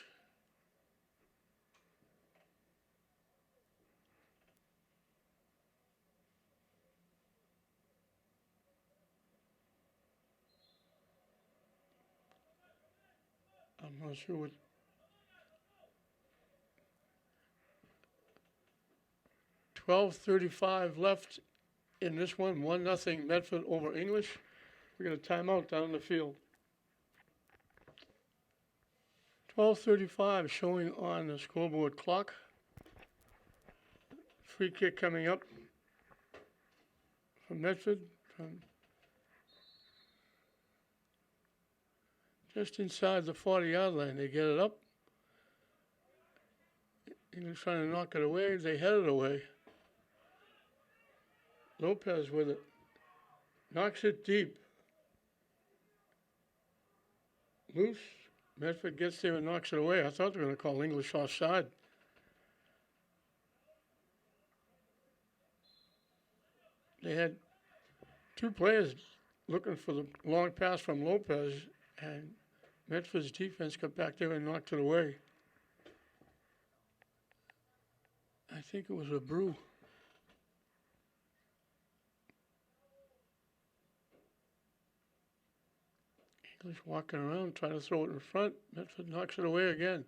I'm not sure what. .12:35 left in this one. 1-0 Medford over English. We got a timeout down the field. 12:35 showing on the scoreboard clock. Free kick coming up from Medford from just inside the 40-yard line. They get it up. English trying to knock it away. They head it away. Lopez with it. Knocks it deep. Loose. Medford gets there and knocks it away. I thought they were going to call English offside. They had two players looking for the long pass from Lopez, and Medford's defense got back there and knocked it away. I think it was a brew. English walking around, trying to throw it in front. Medford knocks it away again.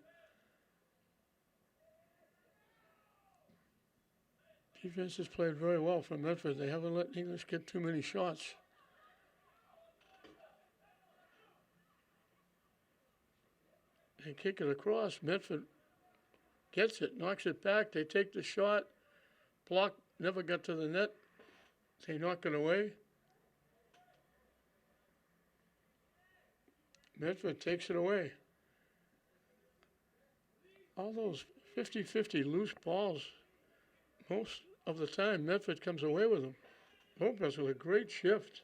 Defense has played very well for Medford. They haven't let English get too many shots. They kick it across. Medford gets it, knocks it back. They take the shot. Block, never got to the net. They knock it away. Medford takes it away. All those 50-50 loose balls, most of the time, Medford comes away with them. Lopez with a great shift.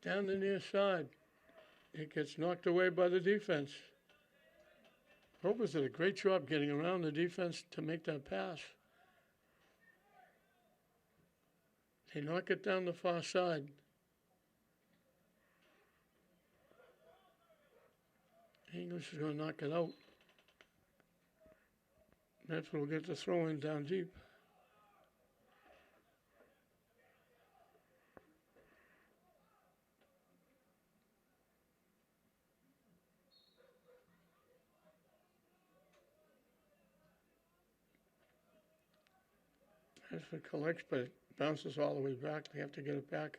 Down the near side. It gets knocked away by the defense. Lopez did a great job getting around the defense to make that pass. They knock it down the far side. English is going to knock it out. Medford will get the throw in down deep. Medford collects, but it bounces all the way back. They have to get it back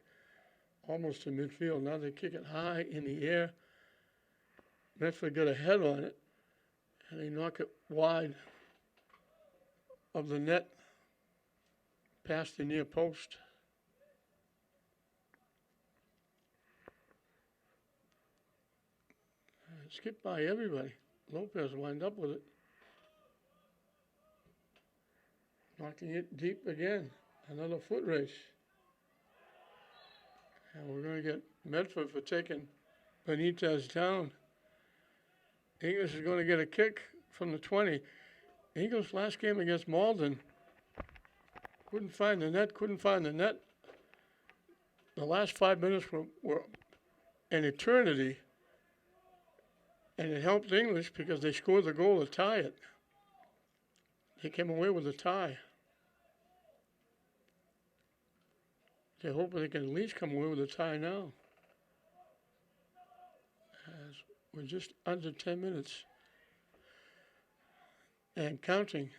almost to midfield. Now they kick it high in the air. Medford got a head on it, and they knock it wide of the net past the near post. Skipped by everybody. Lopez wound up with it. Knocking it deep again. Another foot race. And we're going to get Medford for taking Benitez down. English is going to get a kick from the 20. English last game against Malden couldn't find the net. The last 5 minutes were an eternity, and it helped English because they scored the goal to tie it. They came away with a tie. They're hoping they can at least come away with a tie now. As we're just under 10 minutes and counting.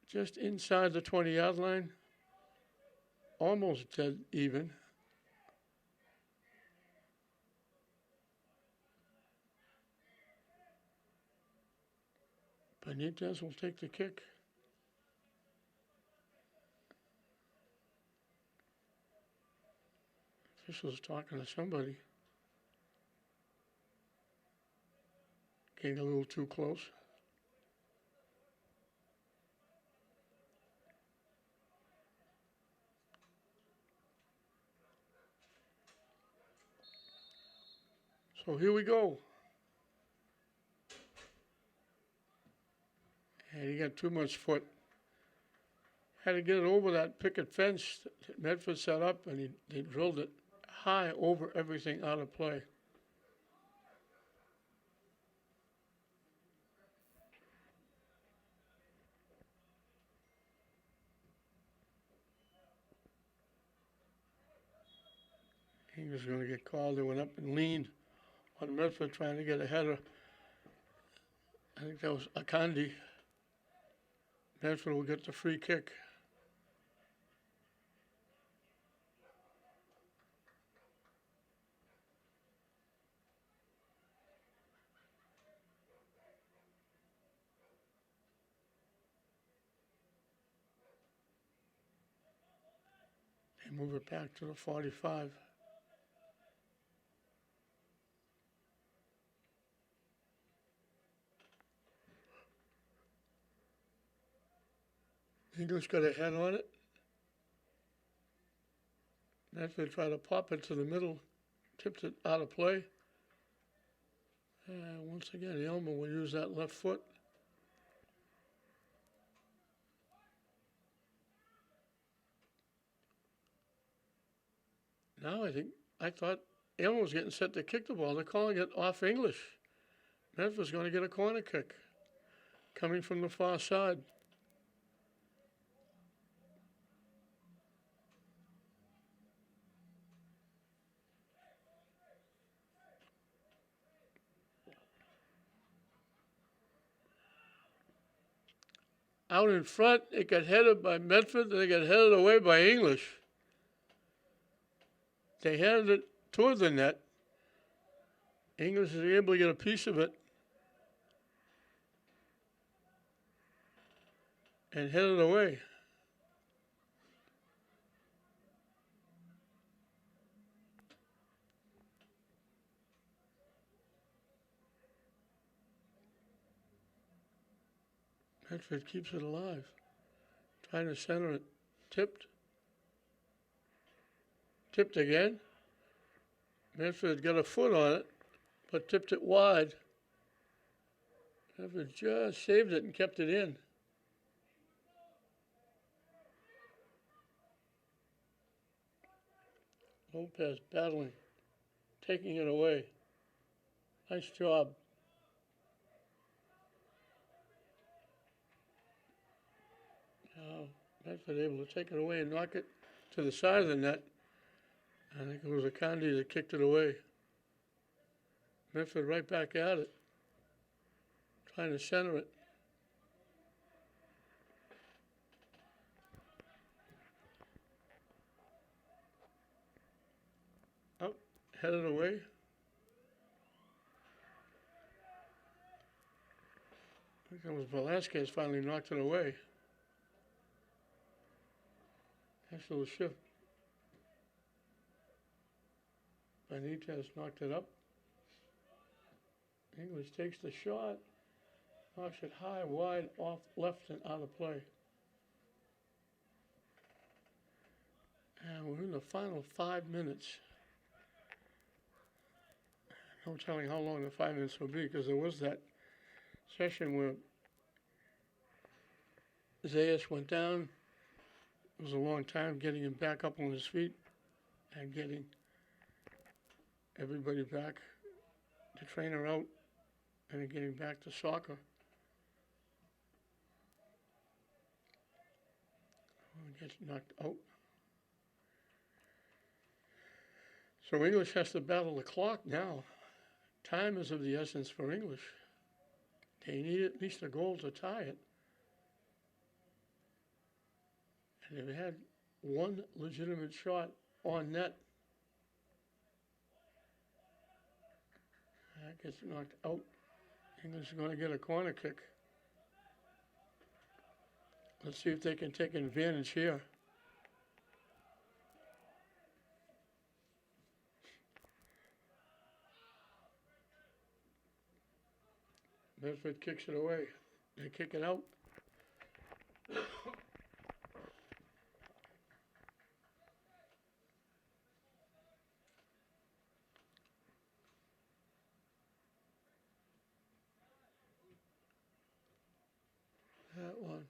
Just inside the 20-yard line, almost dead even. Benitez will take the kick. Official's talking to somebody. getting a little too close. So here we go. And he got too much foot. Had to get it over that picket fence that Medford set up, and he drilled it high over everything out of play. He was going to get called. They went up and leaned on Medford trying to get a header. I think that was Akandi. Medford will get the free kick. They move it back to the 45. English got a head on it. Medford tried to pop it to the middle, tipped it out of play. Once again, Elmer will use that left foot. Now I thought Elmer was getting set to kick the ball. They're calling it off English. Medford's going to get a corner kick coming from the far side. Out in front, it got headed by Medford, and they got headed away by English. They headed it toward the net. English is able to get a piece of it and headed away. Medford keeps it alive. Trying to center it. Tipped. Tipped again. Medford got a foot on it, but tipped it wide. Medford just saved it and kept it in. Lopez battling, taking it away. Nice job. Now, Medford able to take it away and knock it to the side of the net. I think it was Akandi that kicked it away. Medford right back at it, trying to center it. Up, headed away. I think that was Velasquez finally knocked it away. Nice little shift. Benitez knocked it up. English takes the shot, knocks it high, wide, off left and out of play. And we're in the final 5 minutes. No telling how long the 5 minutes will be, because there was that session where Zayas went down. It was a long time getting him back up on his feet and getting everybody back, the trainer out, and then getting back to soccer. Gets knocked out. So English has to battle the clock now. Time is of the essence for English. They need at least a goal to tie it. And they've had one legitimate shot on net. That gets knocked out. English is going to get a corner kick. Let's see if they can take advantage here. Medford kicks it away. They kick it out. That one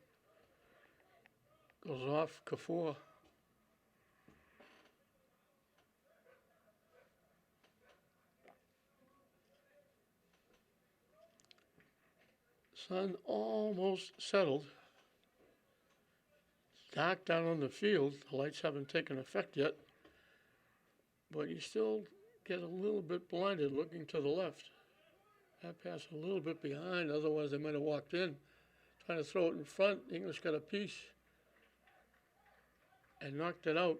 goes off Kafour. Sun almost settled. It's dark down on the field. The lights haven't taken effect yet. But you still get a little bit blinded looking to the left. That pass a little bit behind, otherwise they might have walked in. Trying to throw it in front. English got a piece and knocked it out.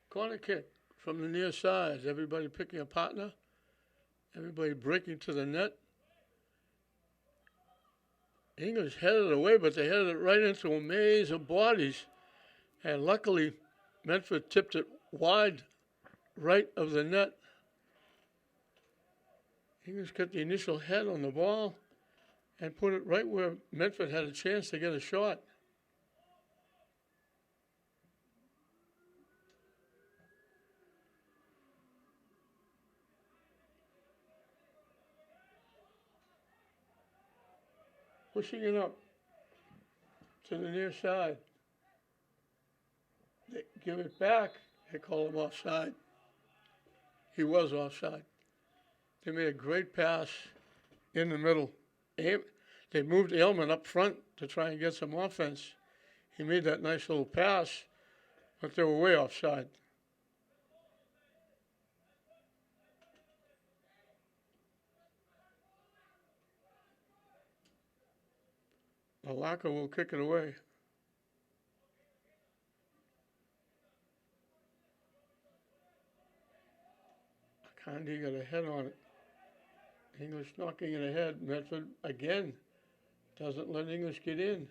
Corner kick from the near side. Everybody picking a partner. Everybody breaking to the net. English headed it away, but they headed it right into a maze of bodies. And luckily, Medford tipped it wide right of the net. English got the initial head on the ball and put it right where Medford had a chance to get a shot. Pushing it up to the near side. They give it back. They call him offside. He was offside. They made a great pass in the middle. They moved Aylman up front to try and get some offense. He made that nice little pass, but they were way offside. Malacca will kick it away. Kandi got a head on it. English knocking it ahead. Medford again doesn't let English get in.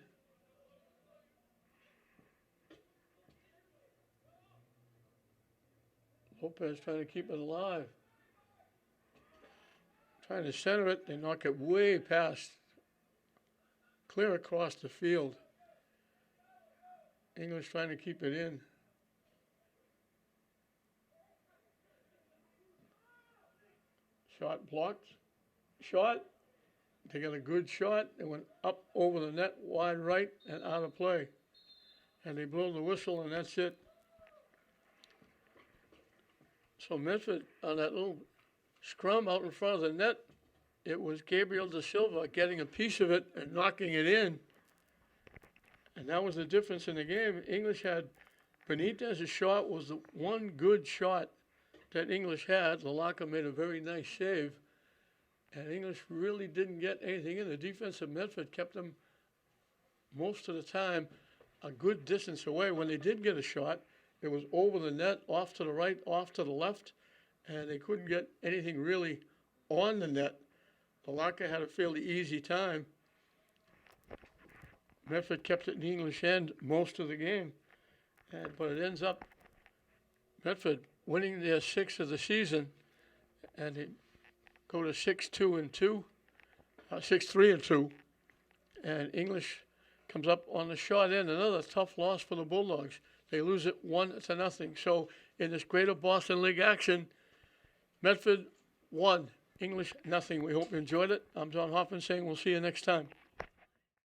Lopez trying to keep it alive. Trying to center it. They knock it way past. Clear across the field. English trying to keep it in. Shot blocked. Shot. They got a good shot. It went up over the net, wide right, and out of play. And they blow the whistle, and that's it. So Medford, on that little scrum out in front of the net, it was Gabriel da Silva getting a piece of it and knocking it in. And that was the difference in the game. English had Benitez's shot was the one good shot that English had. Lalaka made a very nice save. And English really didn't get anything in. The defense of Medford kept them most of the time a good distance away. When they did get a shot, it was over the net, off to the right, off to the left, and they couldn't get anything really on the net. Lalaka had a fairly easy time. Medford kept it in the English end most of the game. But it ends up Medford winning their 6th of the season, and they go to 6-2-2, 6-3-2. And English comes up on the short end. Another tough loss for the Bulldogs. They lose it 1-0. So in this Greater Boston League action, Medford 1, English nothing. We hope you enjoyed it. I'm John Hoffman saying we'll see you next time.